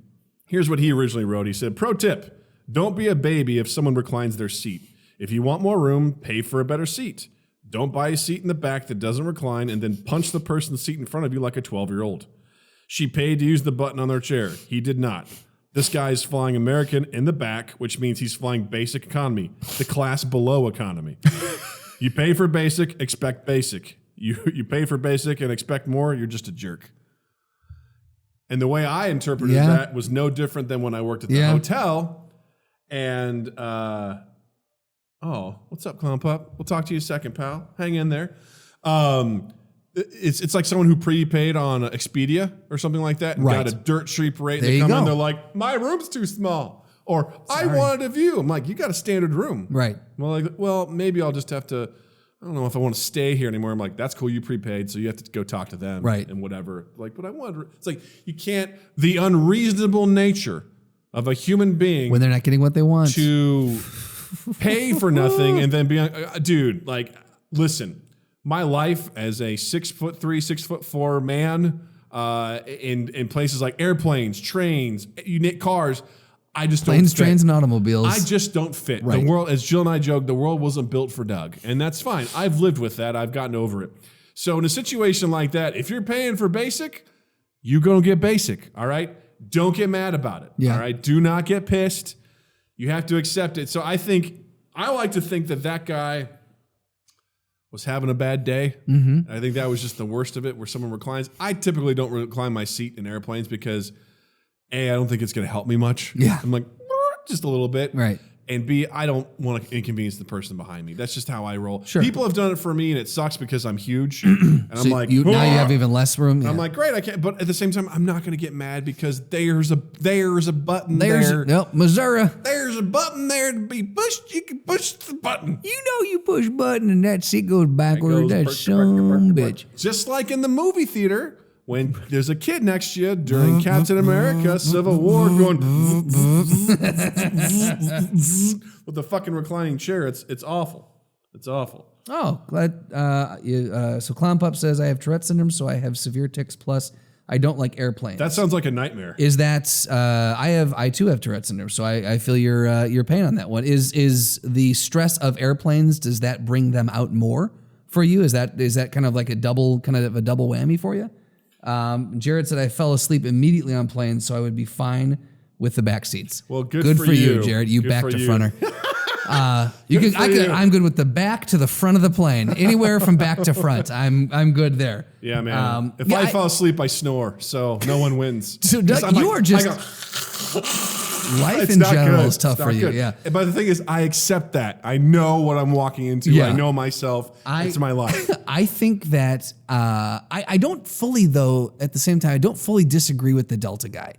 here's what he originally wrote. He said, pro tip, don't be a baby if someone reclines their seat. If you want more room, pay for a better seat. Don't buy a seat in the back that doesn't recline and then punch the person's seat in front of you like a 12-year-old. She paid to use the button on their chair. He did not. This guy is flying American in the back, which means he's flying basic economy, the class below economy. You pay for basic, expect basic. You pay for basic and expect more, you're just a jerk. And the way I interpreted that was no different than when I worked at the hotel. And, what's up, Clown Pup? We'll talk to you a second, pal. Hang in there. it's like someone who prepaid on Expedia or something like that and Right. got a dirt cheap rate. And There they you come in, go. they're like, my room's too small. Or I wanted a view. I'm like, you got a standard room. Right. Well, maybe I'll just have to, I don't know if I want to stay here anymore. I'm like, that's cool. You prepaid. So you have to go talk to them. Right. And whatever. Like, but I want, it's like, you can't, the unreasonable nature of a human being When they're not getting what they want. to pay for nothing and then be dude, like, listen, my life as a 6'3", 6'4" man, in places like airplanes, trains, cars, I just Planes, don't fit. trains, and automobiles. I just don't fit. Right. The world, as Jill and I joke, the world wasn't built for Doug, and that's fine. I've lived with that. I've gotten over it. So in a situation like that, if you're paying for basic, you gonna get basic. All right. Don't get mad about it. Yeah. All right. Do not get pissed. You have to accept it. So I like to think that guy was having a bad day. Mm-hmm. I think that was just the worst of it, where someone reclines. I typically don't recline my seat in airplanes because A, I don't think it's going to help me much. Yeah. I'm like, just a little bit. Right. And B, I don't want to inconvenience the person behind me. That's just how I roll. Sure. People have done it for me, and it sucks because I'm huge. And I'm like, now you "Ugh." have even less room. I'm like, great, I can't. But at the same time, I'm not going to get mad because there's a button there. Missouri. There's a button there to be pushed. You can push the button. You know you push button and that seat goes backwards. That Goes son bitch. Just like in the movie theater, when there's a kid next to you during Captain America Civil War going with the fucking reclining chair. It's awful. It's awful. Oh, glad. So Clown Pup says I have Tourette syndrome, so I have severe tics. Plus, I don't like airplanes. That sounds like a nightmare. Is that I too have Tourette syndrome, so I feel your pain on that one. Is the stress of airplanes, does that bring them out more for you? Is that kind of like a double whammy for you? Jared said I fell asleep immediately on planes, so I would be fine with the back seats. Well, good for you, you. Jared. You Good back for to you. fronter. you. I'm good with the back to the front of the plane. Anywhere from back to front, I'm good there. Yeah, man. If yeah, I fall asleep, I snore, so no one wins. So Doug, I'm you like- are just I go, life it's in not general good. is tough It's for not you. good. Yeah. But the thing is, I accept that. I know what I'm walking into. Yeah. I know myself. It's my life. I think that I don't fully, though, at the same time, I don't fully disagree with the Delta guy.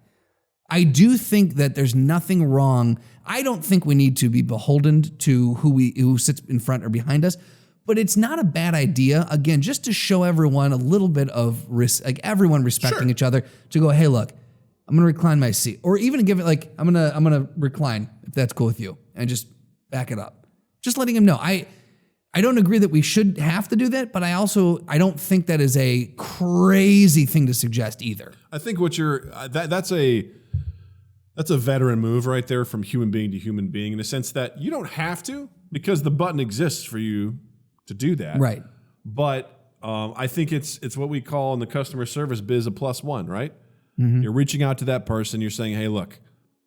I do think that there's nothing wrong. I don't think we need to be beholden to who sits in front or behind us, but it's not a bad idea, again, just to show everyone a little bit of like everyone respecting each other, to go, hey, look, I'm gonna recline my seat, or even give it like I'm gonna recline if that's cool with you, and just back it up. Just letting him know. I don't agree that we should have to do that, but I don't think that is a crazy thing to suggest either. I think what you're that's a veteran move right there, from human being to human being, in the sense that you don't have to, because the button exists for you to do that. Right. But I think it's what we call in the customer service biz a +1, right? Mm-hmm. You're reaching out to that person. You're saying, hey, look,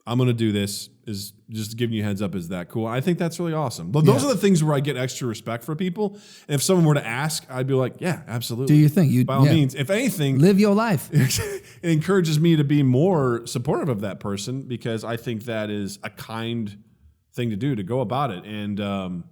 I'm going to do this. Is just giving you a heads up. Is that cool? I think that's really awesome. But those are the things where I get extra respect for people. And if someone were to ask, I'd be like, yeah, absolutely. Do your thing. By all means. If anything, Live your life. it encourages me to be more supportive of that person, because I think that is a kind thing to do, to go about it. And,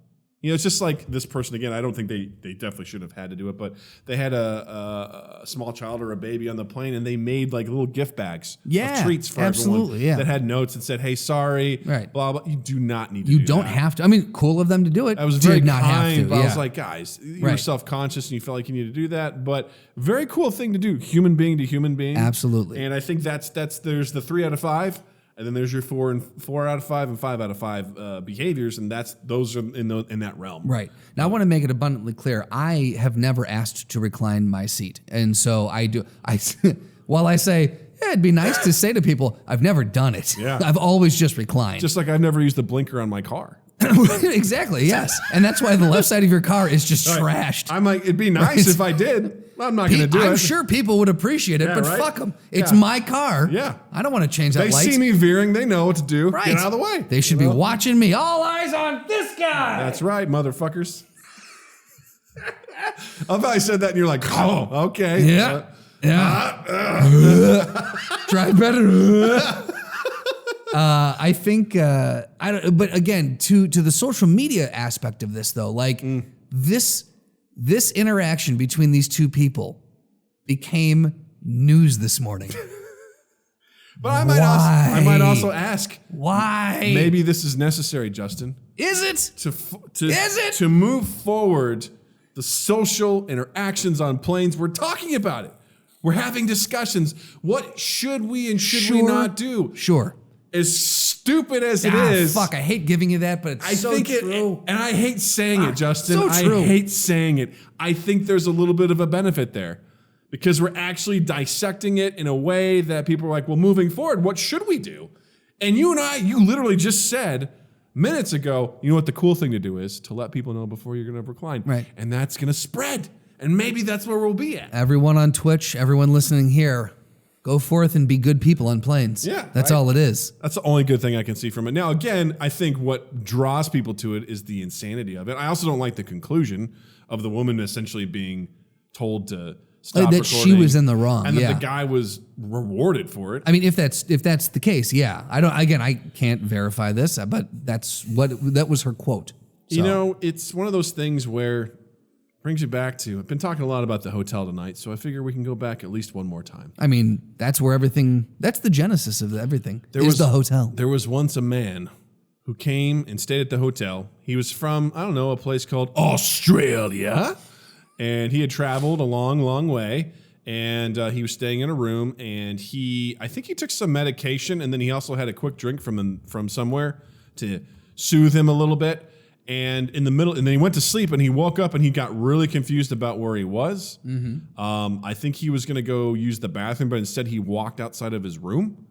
it's just like this person, again, I don't think they definitely should have had to do it, but they had a small child or a baby on the plane, and they made like little gift bags of treats for everyone that had notes that said, hey, sorry, blah, blah. You do not need to do that. You don't have to. I mean, cool of them to do it. I was very Did not kind, have to. but I was like, guys, you were self-conscious and you felt like you needed to do that, but very cool thing to do, human being to human being. Absolutely. And I think that's there's the 3 out of 5, and then there's your 4 out of 5 and 5 out of 5 behaviors, and those are in that realm. Right. Now, I want to make it abundantly clear. I have never asked to recline my seat, and so I do. While I say, yeah, it'd be nice to say to people, I've never done it. Yeah. I've always just reclined. Just like I've never used the blinker on my car. Exactly. Yes. And that's why the left side of your car is just trashed. I'm like, it'd be nice if I did. I'm not going to do it. I'm sure people would appreciate it, but fuck them. It's my car. Yeah. I don't want to change that They light. see me veering. They know what to do. Right. Get out of the way. They should be watching me. All eyes on this guy. That's right, motherfuckers. I love how I said that, and you're like, oh, okay. Yeah. Drive better. I think I don't. But again, to the social media aspect of this, though, like this This interaction between these two people became news this morning. But I might also ask, why? maybe this is necessary, Justin. Is it? To move forward the social interactions on planes. We're talking about it. We're having discussions. What should we and should we not do? Sure. As stupid as it is. Fuck, I hate giving you that, but it's so true. And I hate saying it, Justin. So true. I hate saying it. I think there's a little bit of a benefit there. Because we're actually dissecting it in a way that people are like, well, moving forward, what should we do? And you literally just said minutes ago, you know what the cool thing to do is? To let people know before you're going to recline. Right. And that's going to spread. And maybe that's where we'll be at. Everyone on Twitch, everyone listening here, go forth and be good people on planes. Yeah. That's all it is. That's the only good thing I can see from it. Now, again, I think what draws people to it is the insanity of it. I also don't like the conclusion of the woman essentially being told to stop that recording, she was in the wrong, and that the guy was rewarded for it. I mean, if that's the case, yeah. I can't verify this, but that was her quote. So. You know, it's one of those things where it brings you back to, I've been talking a lot about the hotel tonight, so I figure we can go back at least one more time. I mean, that's the genesis of everything. The hotel. There was once a man who came and stayed at the hotel. He was from, I don't know, a place called Australia. And he had traveled a long, long way, and he was staying in a room, and I think he took some medication, and then he also had a quick drink from somewhere to soothe him a little bit. And in the middle, and then he went to sleep, and he woke up, and he got really confused about where he was. Mm-hmm. I think he was going to go use the bathroom, but instead he walked outside of his room,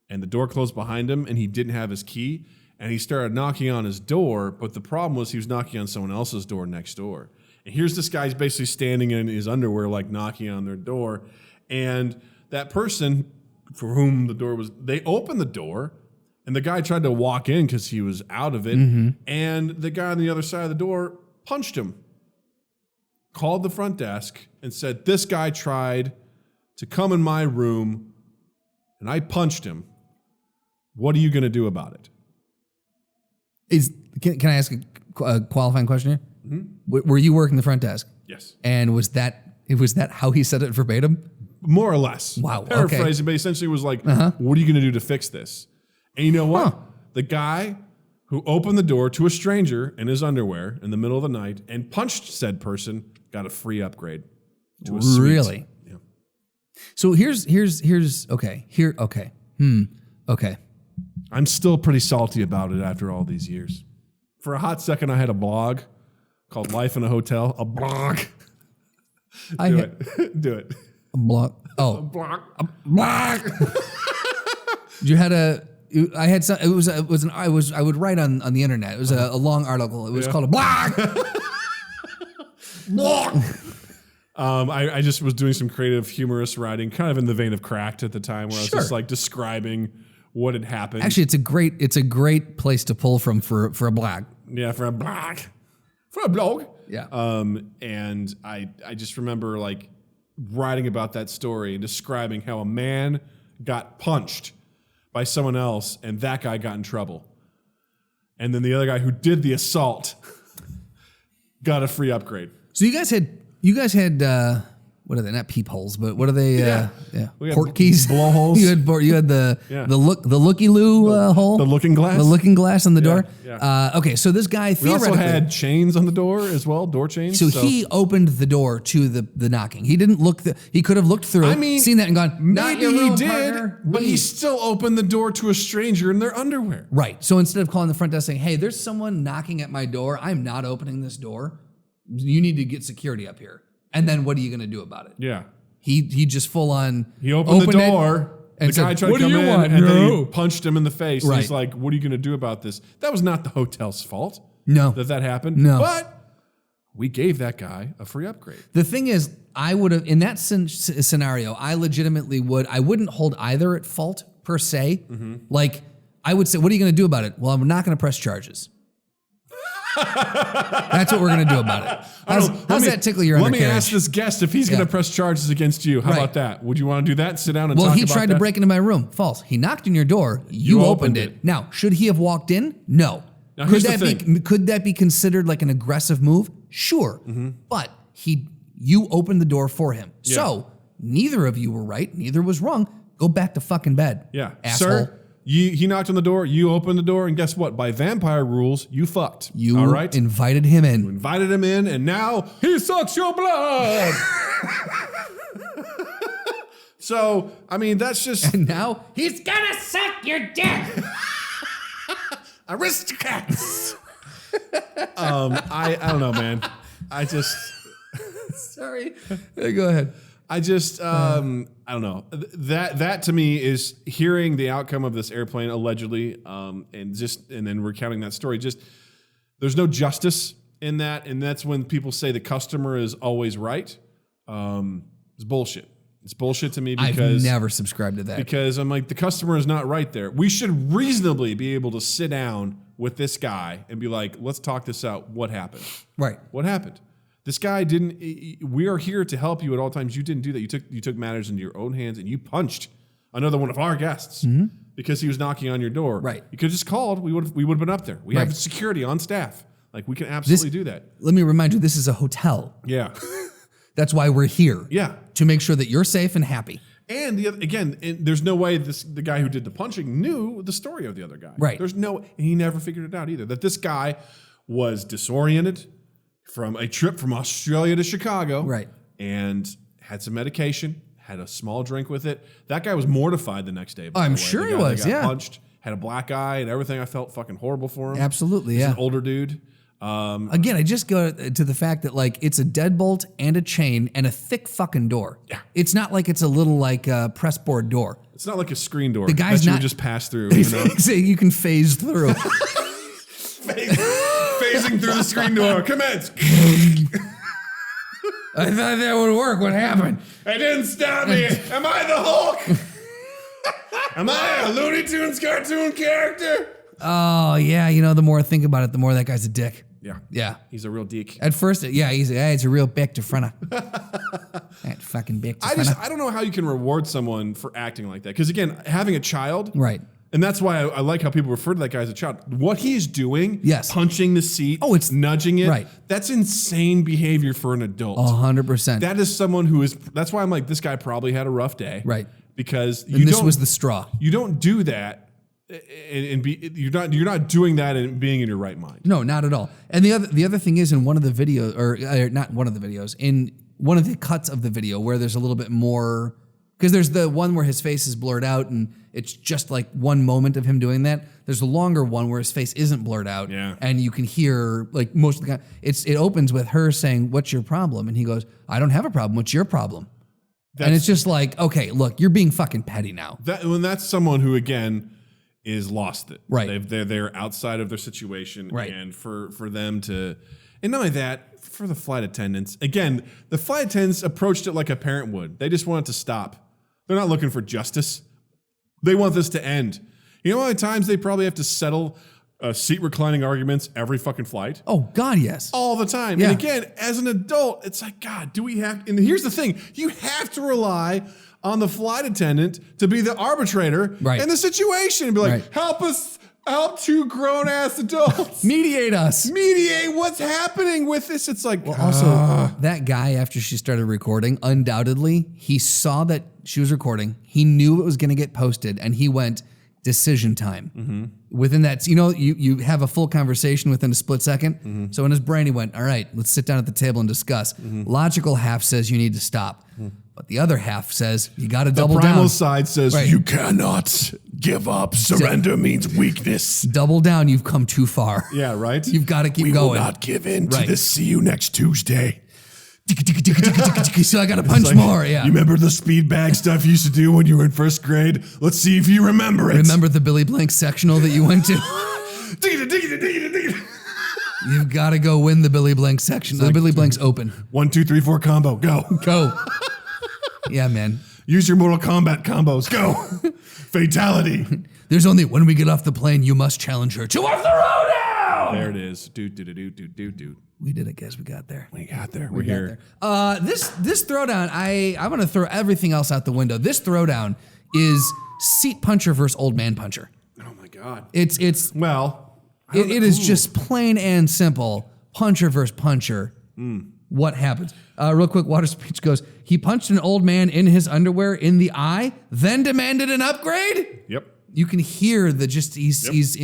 and the door closed behind him, and he didn't have his key, and he started knocking on his door, but the problem was he was knocking on someone else's door next door. And here's this guy's basically standing in his underwear, like knocking on their door. And that person for whom the door was, they opened the door, and the guy tried to walk in because he was out of it. Mm-hmm. And the guy on the other side of the door punched him, called the front desk, and said, "This guy tried to come in my room, and I punched him. What are you going to do about it?" Can I ask a qualifying question here? Mm-hmm. Were you working the front desk? Yes. And was that how he said it verbatim? More or less. Wow. Paraphrasing, but essentially was like, what are you going to do to fix this? And you know what? Huh. The guy who opened the door to a stranger in his underwear in the middle of the night and punched said person got a free upgrade to a suite. Really? Yeah. So here's okay. Okay. I'm still pretty salty about it after all these years. For a hot second, I had a blog called Life in a Hotel. A blog. Do it. A blog. Oh. A blog. A blog. You had I had some. I would write on the internet. It was a long article. It was called a blog. Blog. I just was doing some creative, humorous writing, kind of in the vein of Cracked at the time, where I was just like describing what had happened. Actually, it's a great place to pull from for a blog. Yeah, for a blog. For a blog. Yeah. And I just remember like writing about that story and describing how a man got punched by someone else and that guy got in trouble. And then the other guy who did the assault got a free upgrade. So you guys had what are they? Not peepholes, but what are they? Port keys, blowholes. you had the looky loo hole, the looking glass, on the door. Yeah. Okay, so this guy we also had chains on the door as well, door chains. So he opened the door to the knocking. He didn't look. He could have looked through. Seen that and gone. Not your room, he did, partner. but he still opened the door to a stranger in their underwear. Right. So instead of calling the front desk saying, "Hey, there's someone knocking at my door. I'm not opening this door. You need to get security up here." And then what are you going to do about it? Yeah. He just full on. He opened the door. And the guy said, tried "What to do come you in, want?" and then he punched him in the face. Right. He's like, "What are you going to do about this?" That was not the hotel's fault. No. That happened. No. But we gave that guy a free upgrade. The thing is, I would have, in that scenario, I legitimately would, I wouldn't hold either at fault per se. Mm-hmm. Like, I would say, "What are you going to do about it?" "Well, I'm not going to press charges." That's what we're going to do about it. How's that tickle your undercarriage? Let me ask this guest if he's going to press charges against you. How about that? Would you want to do that? Sit down and talk about that? Well, he tried to break into my room. False. He knocked on your door. You opened it. Now, should he have walked in? No. Now, here's the thing. Could that be considered like an aggressive move? Sure. Mm-hmm. But You opened the door for him. Yeah. So neither of you were right. Neither was wrong. Go back to fucking bed. Yeah. Asshole. Sir, he knocked on the door. You opened the door. And guess what? By vampire rules, you fucked. You all right? invited him in. You invited him in, and now he sucks your blood. So, I mean, that's just... And now he's gonna suck your dick. Aristocrats. I don't know, man. I just... Sorry. Go ahead. I just, I don't know. That to me is hearing the outcome of this airplane allegedly, and then recounting that story. Just there's no justice in that, and that's when people say the customer is always right. It's bullshit. It's bullshit to me because I've never subscribed to that. Because I'm like, the customer is not right there. We should reasonably be able to sit down with this guy and be like, let's talk this out. What happened? Right. What happened? This guy didn't. We are here to help you at all times. You didn't do that. You took matters into your own hands and you punched another one of our guests because he was knocking on your door. Right. You could have just called. We would have been up there. We have security on staff. Like we can absolutely do that. Let me remind you, this is a hotel. Yeah. That's why we're here. Yeah. To make sure that you're safe and happy. And there's no way the guy who did the punching knew the story of the other guy. Right. There's no. And he never figured it out either. That this guy was disoriented from a trip from Australia to Chicago. Right. And had some medication, had a small drink with it. That guy was mortified the next day. I'm sure he was, that got punched, had a black eye and everything. I felt fucking horrible for him. Absolutely, He's yeah. an older dude. Again, I just go to the fact that like it's a deadbolt and a chain and a thick fucking door. Yeah. It's not like it's a little like press board door. It's not like a screen door. The guy's that you not would just pass through. You know? You can phase through. Phasing through the screen door. Commence. I thought that would work. What happened? It didn't stop me. Am I the Hulk? Am I a Looney Tunes cartoon character? Oh yeah, you know, the more I think about it, the more that guy's a dick. Yeah. Yeah. He's a real dick. At first, yeah, he's a real bick to front of. That fucking bick to front of. I don't know how you can reward someone for acting like that. Because again, having a child. Right. And that's why I like how people refer to that guy as a child. What he's doing, Yes. punching the seat, it's nudging it, right. That's insane behavior for an adult. 100%. That is someone who is, that's why I'm like, this guy probably had a rough day. Right. Because this was the straw. You don't do that you're not doing that and being in your right mind. No, not at all. And the other thing is in one of the videos, or not one of the videos, in one of the cuts of the video where there's a little bit more, because there's the one where his face is blurred out and it's just like one moment of him doing that. There's a longer one where his face isn't blurred out, and you can hear like most of the guy. It opens with her saying, "What's your problem?" And he goes, "I don't have a problem. What's your problem?" And it's just like, okay, look, you're being fucking petty now. That's someone who again is lost it. Right. They're outside of their situation. Right. And for them to, and not only that, for the flight attendants, again, the flight attendants approached it like a parent would. They just want it to stop. They're not looking for justice. They want this to end. You know how many times they probably have to settle seat reclining arguments every fucking flight? Oh, God, yes. All the time. Yeah. And again, as an adult, it's like, God, do we have, and here's the thing, you have to rely on the flight attendant to be the arbitrator in the situation and be like, help two grown-ass adults. Mediate us. Mediate what's happening with this. It's like, also, that guy, after she started recording, undoubtedly, he saw that she was recording. He knew it was going to get posted, and he went, decision time. Mm-hmm. Within that, you have a full conversation within a split second. Mm-hmm. So in his brain, he went, all right, let's sit down at the table and discuss. Mm-hmm. Logical half says you need to stop. Mm-hmm. But the other half says you got to double down. The primal side says you cannot give up. Surrender means weakness. Double down. You've come too far. Yeah, right? You've got to keep we going. We will not give in to this. See you next Tuesday. So I got to punch more. Yeah. You remember the speed bag stuff you used to do when you were in first grade? Let's see if you remember it. Remember the Billy Blank sectional that you went to? You've got to go win the Billy Blank section. The Billy Blank's open. 1, 2, 3, 4 combo. Go. Go. Yeah, man. Use your Mortal Kombat combos. Go. Fatality. There's only when we get off the plane, you must challenge her to a throwdown. There it is. Do. We did it, guys. We got there. We got there. We're here. This throwdown, I'm going to throw everything else out the window. This throwdown is seat puncher versus old man puncher. Oh my God. It is just plain and simple puncher versus puncher. what happens? Real quick, Water Speech goes, he punched an old man in his underwear in the eye, then demanded an upgrade? Yep. You can hear he's he's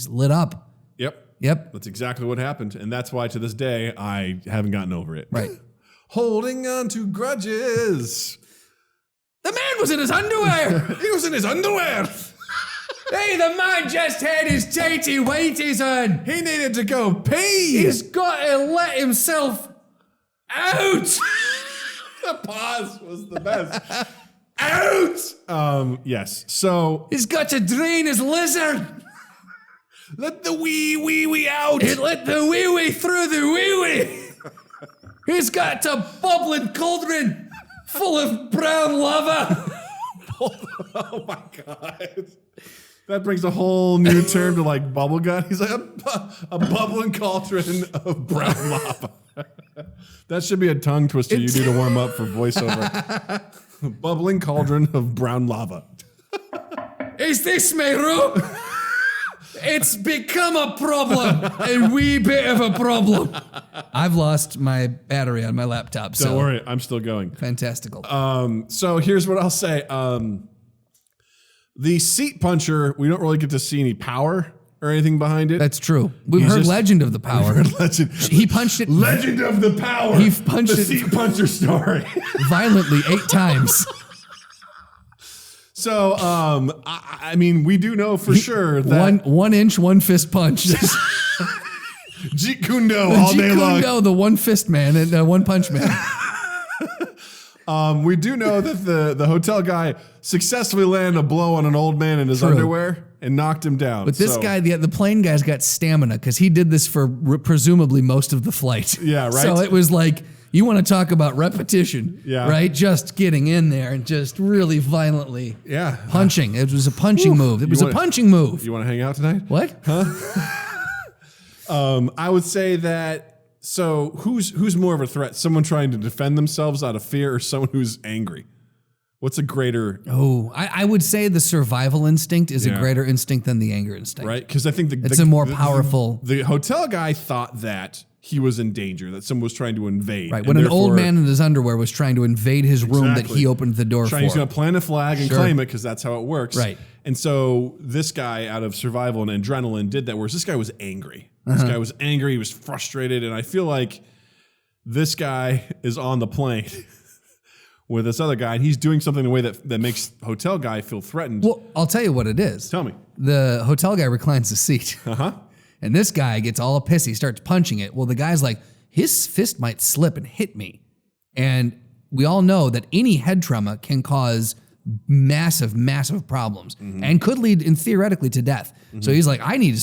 lit up. Yep. That's exactly what happened. And that's why to this day, I haven't gotten over it. Right. Holding on to grudges. The man was in his underwear. He was in his underwear. Hey, the man just had his tighty whities on. He needed to go pee. He's got to let himself out. The pause was the best. Out. Yes. So He's got to drain his lizard. let the wee out. He let the wee through the wee. He's got a bubbling cauldron full of brown lava. Oh my god. That brings a whole new term to like bubble gut. He's like a bubbling cauldron of brown lava. That should be a tongue twister you do to warm up for voiceover. Bubbling cauldron of brown lava. Is this my room? It's become a problem. A wee bit of a problem. I've lost my battery on my laptop. Don't worry, I'm still going. Fantastical. So here's what I'll say. The seat puncher, we don't really get to see any power or anything behind it. That's true. We've He's heard just- legend of the power. Legend. He punched it Legend of the power. He punched the it- seat puncher story. violently 8 times. So, I mean, we do know for sure that one inch, one fist punch. Jeet Kundo all Jeet day long. Kune Do, the one fist man and one punch man. We do know that the hotel guy successfully landed a blow on an old man in his underwear and knocked him down. But this guy, the plane guy's got stamina because he did this for presumably most of the flight. Yeah, right. So it was like, you want to talk about repetition, Yeah. right? Just getting in there and just really violently yeah, punching. It was a punching move. It was a punching move. You want to hang out tonight? What? I would say that. So who's more of a threat? Someone trying to defend themselves out of fear, or someone who's angry? What's a greater? Oh, I would say the survival instinct is Yeah. a greater instinct than the anger instinct. Right? Because I think It's a more powerful. The hotel guy thought that he was in danger, that someone was trying to invade. Right, and when an old therefore man in his underwear was trying to invade his room that Exactly. he opened the door He's for. going to plant a flag and Sure. claim it because that's how it works. Right. And so this guy, out of survival and adrenaline, did that. Whereas this guy was angry. This guy was angry. He was frustrated, and I feel like this guy is on the plane with this other guy, and he's doing something in a way that makes hotel guy feel threatened. Well, I'll tell you what it is. Tell me. The hotel guy reclines the seat. Uh-huh. And this guy gets all pissy, starts punching it. Well, the guy's like, his fist might slip and hit me. And we all know that any head trauma can cause massive, massive problems and could lead, theoretically, to death. So he's like, I need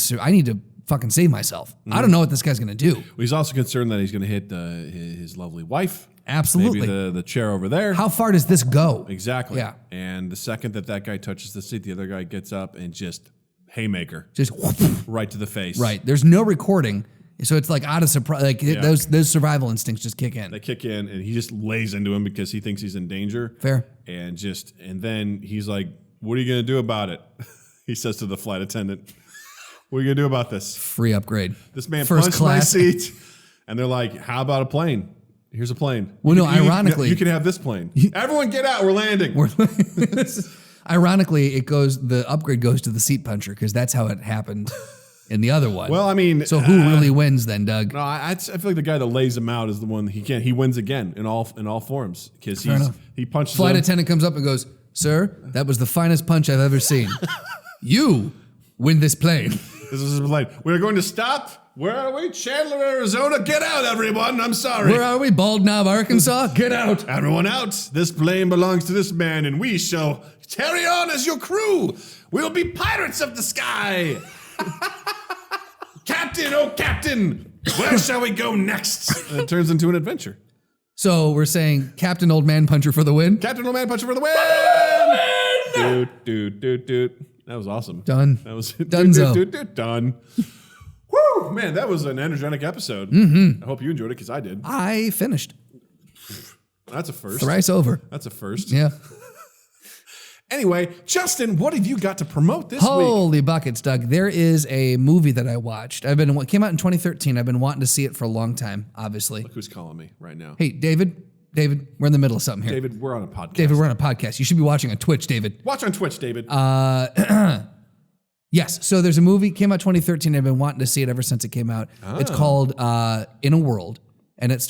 to fucking save myself. I don't know what this guy's going to do. Well, he's also concerned that he's going to hit his lovely wife. Absolutely. Maybe the chair over there. How far does this go? Exactly. Yeah. And the second that guy touches the seat, the other guy gets up and just haymaker Just right to the face. right. There's no recording. So it's like out of surprise. Like those survival instincts just kick in. They kick in, and he just lays into him because he thinks he's in danger. Fair. And then he's like, "What are you gonna do about it?" He says to the flight attendant, "What are you gonna do about this?" Free upgrade. This man First punched class. my seat, and they're like, "How about a plane? Here's a plane." Well, no, Ironically, ironically- you can have this plane. Everyone, get out! We're landing. Ironically, the upgrade goes to the seat puncher because that's how it happened in the other one. Well, I mean, so who really wins then, Doug? No, I feel like the guy that lays him out is the one he wins again in all forms because enough. he punches Flight him. attendant comes up and goes, "Sir, that was the finest punch I've ever seen. You win this plane." This is his plane. We're going to stop. Where are we? Chandler, Arizona. Get out, everyone. I'm sorry. Where are we? Bald Knob, Arkansas? Get out. Everyone out. This plane belongs to this man, and we shall carry on as your crew. We'll be pirates of the sky. Captain, oh Captain, where shall we go next? And it turns into an adventure. So we're saying Captain Old Man Puncher for the win? Captain Old Man Puncher for the win! Dude. That was awesome. Done. That was Dunzo. done. Woo! Man, that was an energetic episode. I hope you enjoyed it because I did. I finished. That's a first. Thrice over. That's a first. Yeah. Anyway, Justin, what have you got to promote this week? Holy buckets, Doug. There is a movie that I watched. It came out in 2013. I've been wanting to see it for a long time, obviously. Look who's calling me right now. Hey, David, we're in the middle of something here. David, we're on a podcast. David, we're on a podcast. You should be watching on Twitch, David. Watch on Twitch, David. Yes, so there's a movie, came out 2013. I've been wanting to see it ever since it came out. It's called In a World, and it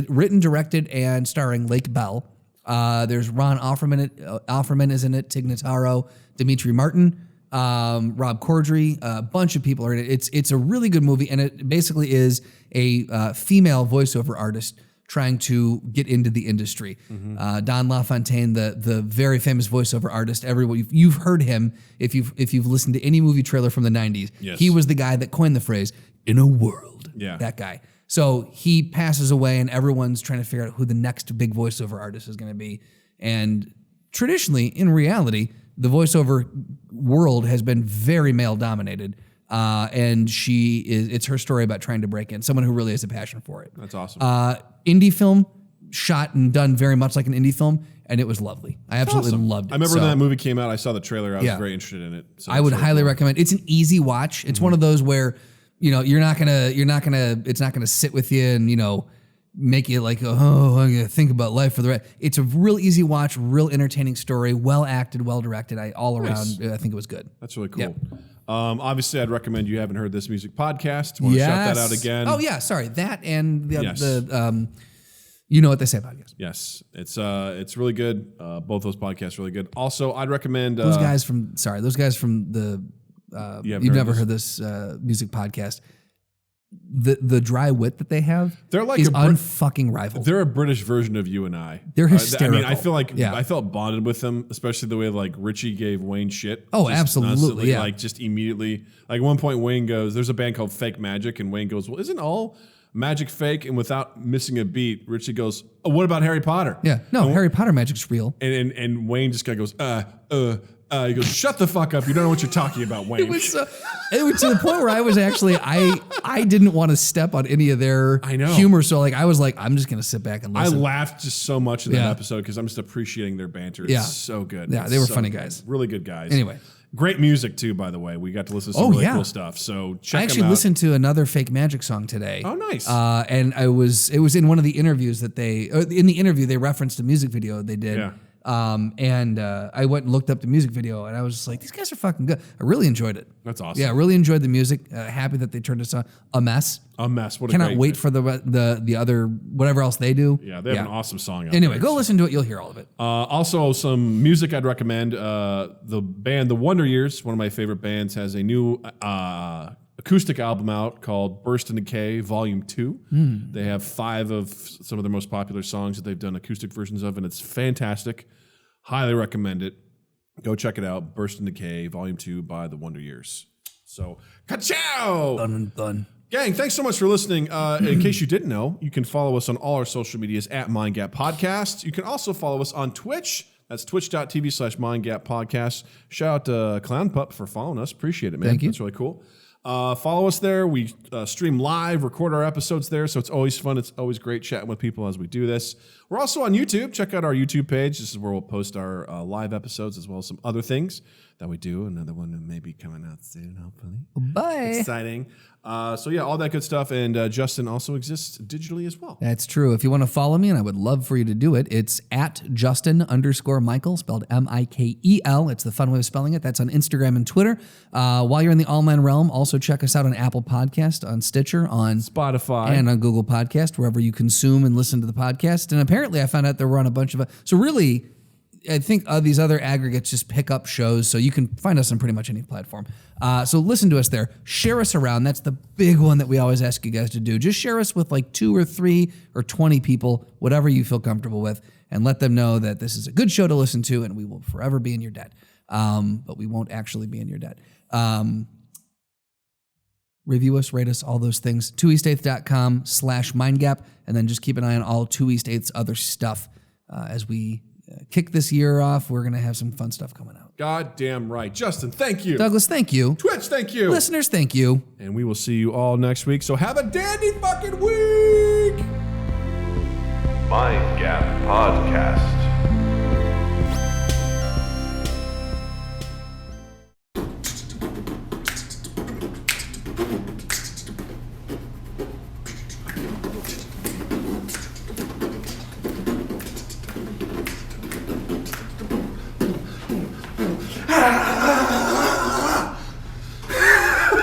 written, directed, and starring Lake Bell. There's Ron Offerman is in it, Tig Notaro, Dimitri Martin, Rob Corddry, a bunch of people are in it. It's a really good movie, and it basically is a female voiceover artist trying to get into the industry. Don LaFontaine, the very famous voiceover artist, everyone you've heard him if you've listened to any movie trailer from the 90s. Yes. He was the guy that coined the phrase "in a world." Yeah. That guy. So he passes away, and everyone's trying to figure out who the next big voiceover artist is going to be. And traditionally, in reality, the voiceover world has been very male dominated. And it's her story about trying to break in, someone who really has a passion for it. That's awesome. Indie film, shot and done very much like an indie film, and it was lovely. I absolutely loved it. I remember So, when that movie came out. I saw the trailer. I was very interested in it. So I would highly recommend. It's an easy watch. It's one of those where it's not gonna sit with you and make you like, oh, I gotta think about life for the rest. It's a real easy watch, real entertaining story, well acted, well directed. I think it was good. That's really cool. Yep. Obviously, I'd recommend You Haven't Heard This Music podcast. Want to shout that out again? Oh yeah, sorry. That and Yes. the You Know What They Say podcast. Yes, it's really good. Both those podcasts are really good. Also, I'd recommend Those guys from the You've Never Heard This music podcast. The dry wit that they have, They're like is a unfucking rival. They're a British version of you and I. They're hysterical. I feel like Yeah. I felt bonded with them, especially the way like Richie gave Wayne shit. Oh, Just absolutely, constantly, yeah. Like just immediately. Like at one point, Wayne goes, "There's a band called Fake Magic," and Wayne goes, "Well, isn't all magic fake?" And without missing a beat, Richie goes, "Oh, what about Harry Potter?" Yeah, no, And, Harry Potter magic's real. and Wayne just kind of goes, he goes, "Shut the fuck up! You don't know what you're talking about, Wayne." It was to the point where I was actually I didn't want to step on any of their humor, so I was like, I'm just gonna sit back and listen. I laughed just so much in that Yeah. episode because I'm just appreciating their banter. Yeah. It's so good. Yeah, It's they were so funny good. guys. Really good guys. Anyway. Great music too, by the way. We got to listen to some really cool stuff. So check I actually them out. listened to another Fake Magic song today. Oh, nice. And it was in one of the interviews that in the interview they referenced a music video they did. Yeah. I went and looked up the music video, and I was just like, these guys are fucking good. I really enjoyed it. That's awesome. Yeah, I really enjoyed the music. Happy that they turned us on. A Mess. A Mess. What a Cannot great wait for the other whatever else they do. Yeah, they have an awesome song out Anyway, there. go listen to it. You'll hear all of it. Also, some music I'd recommend. The band The Wonder Years, one of my favorite bands, has a new acoustic album out called Burst and Decay Volume 2. They have 5 of some of their most popular songs that they've done acoustic versions of, and it's fantastic. Highly recommend it. Go check it out. Burst and Decay Volume 2 by The Wonder Years. So, ka-chow! Done. Gang, thanks so much for listening. In case you didn't know, you can follow us on all our social medias at MindGap Podcast. You can also follow us on Twitch. That's twitch.tv/MindGap Podcast. Shout out to Clown Pup for following us. Appreciate it, man. Thank you. That's really cool. Follow us there. We stream live, record our episodes there, so it's always fun. It's always great chatting with people as we do this. We're also on YouTube. Check out our YouTube page. This is where we'll post our live episodes as well as some other things that we do. Another one may be coming out soon, hopefully. Bye. Exciting. So yeah, all that good stuff. And Justin also exists digitally as well. That's true. If you want to follow me, and I would love for you to do it, it's at Justin_Michael, spelled Mikel. It's the fun way of spelling it. That's on Instagram and Twitter. While you're in the online realm, also check us out on Apple Podcast, on Stitcher, on Spotify, and on Google Podcast, wherever you consume and listen to the podcast. And apparently I found out that we're on a bunch of... So really, I think these other aggregates just pick up shows, so you can find us on pretty much any platform. So listen to us there. Share us around. That's the big one that we always ask you guys to do. Just share us with like 2 or 3 or 20 people, whatever you feel comfortable with, and let them know that this is a good show to listen to, and we will forever be in your debt. But we won't actually be in your debt. Review us, rate us, all those things. 2east8th.com/mindgap, and then just keep an eye on all 2 East 8th's other stuff as we kick this year off. We're going to have some fun stuff coming out. Goddamn right. Justin, thank you. Douglas, thank you. Twitch, thank you. Listeners, thank you. And we will see you all next week. So have a dandy fucking week. Mind Gap Podcast.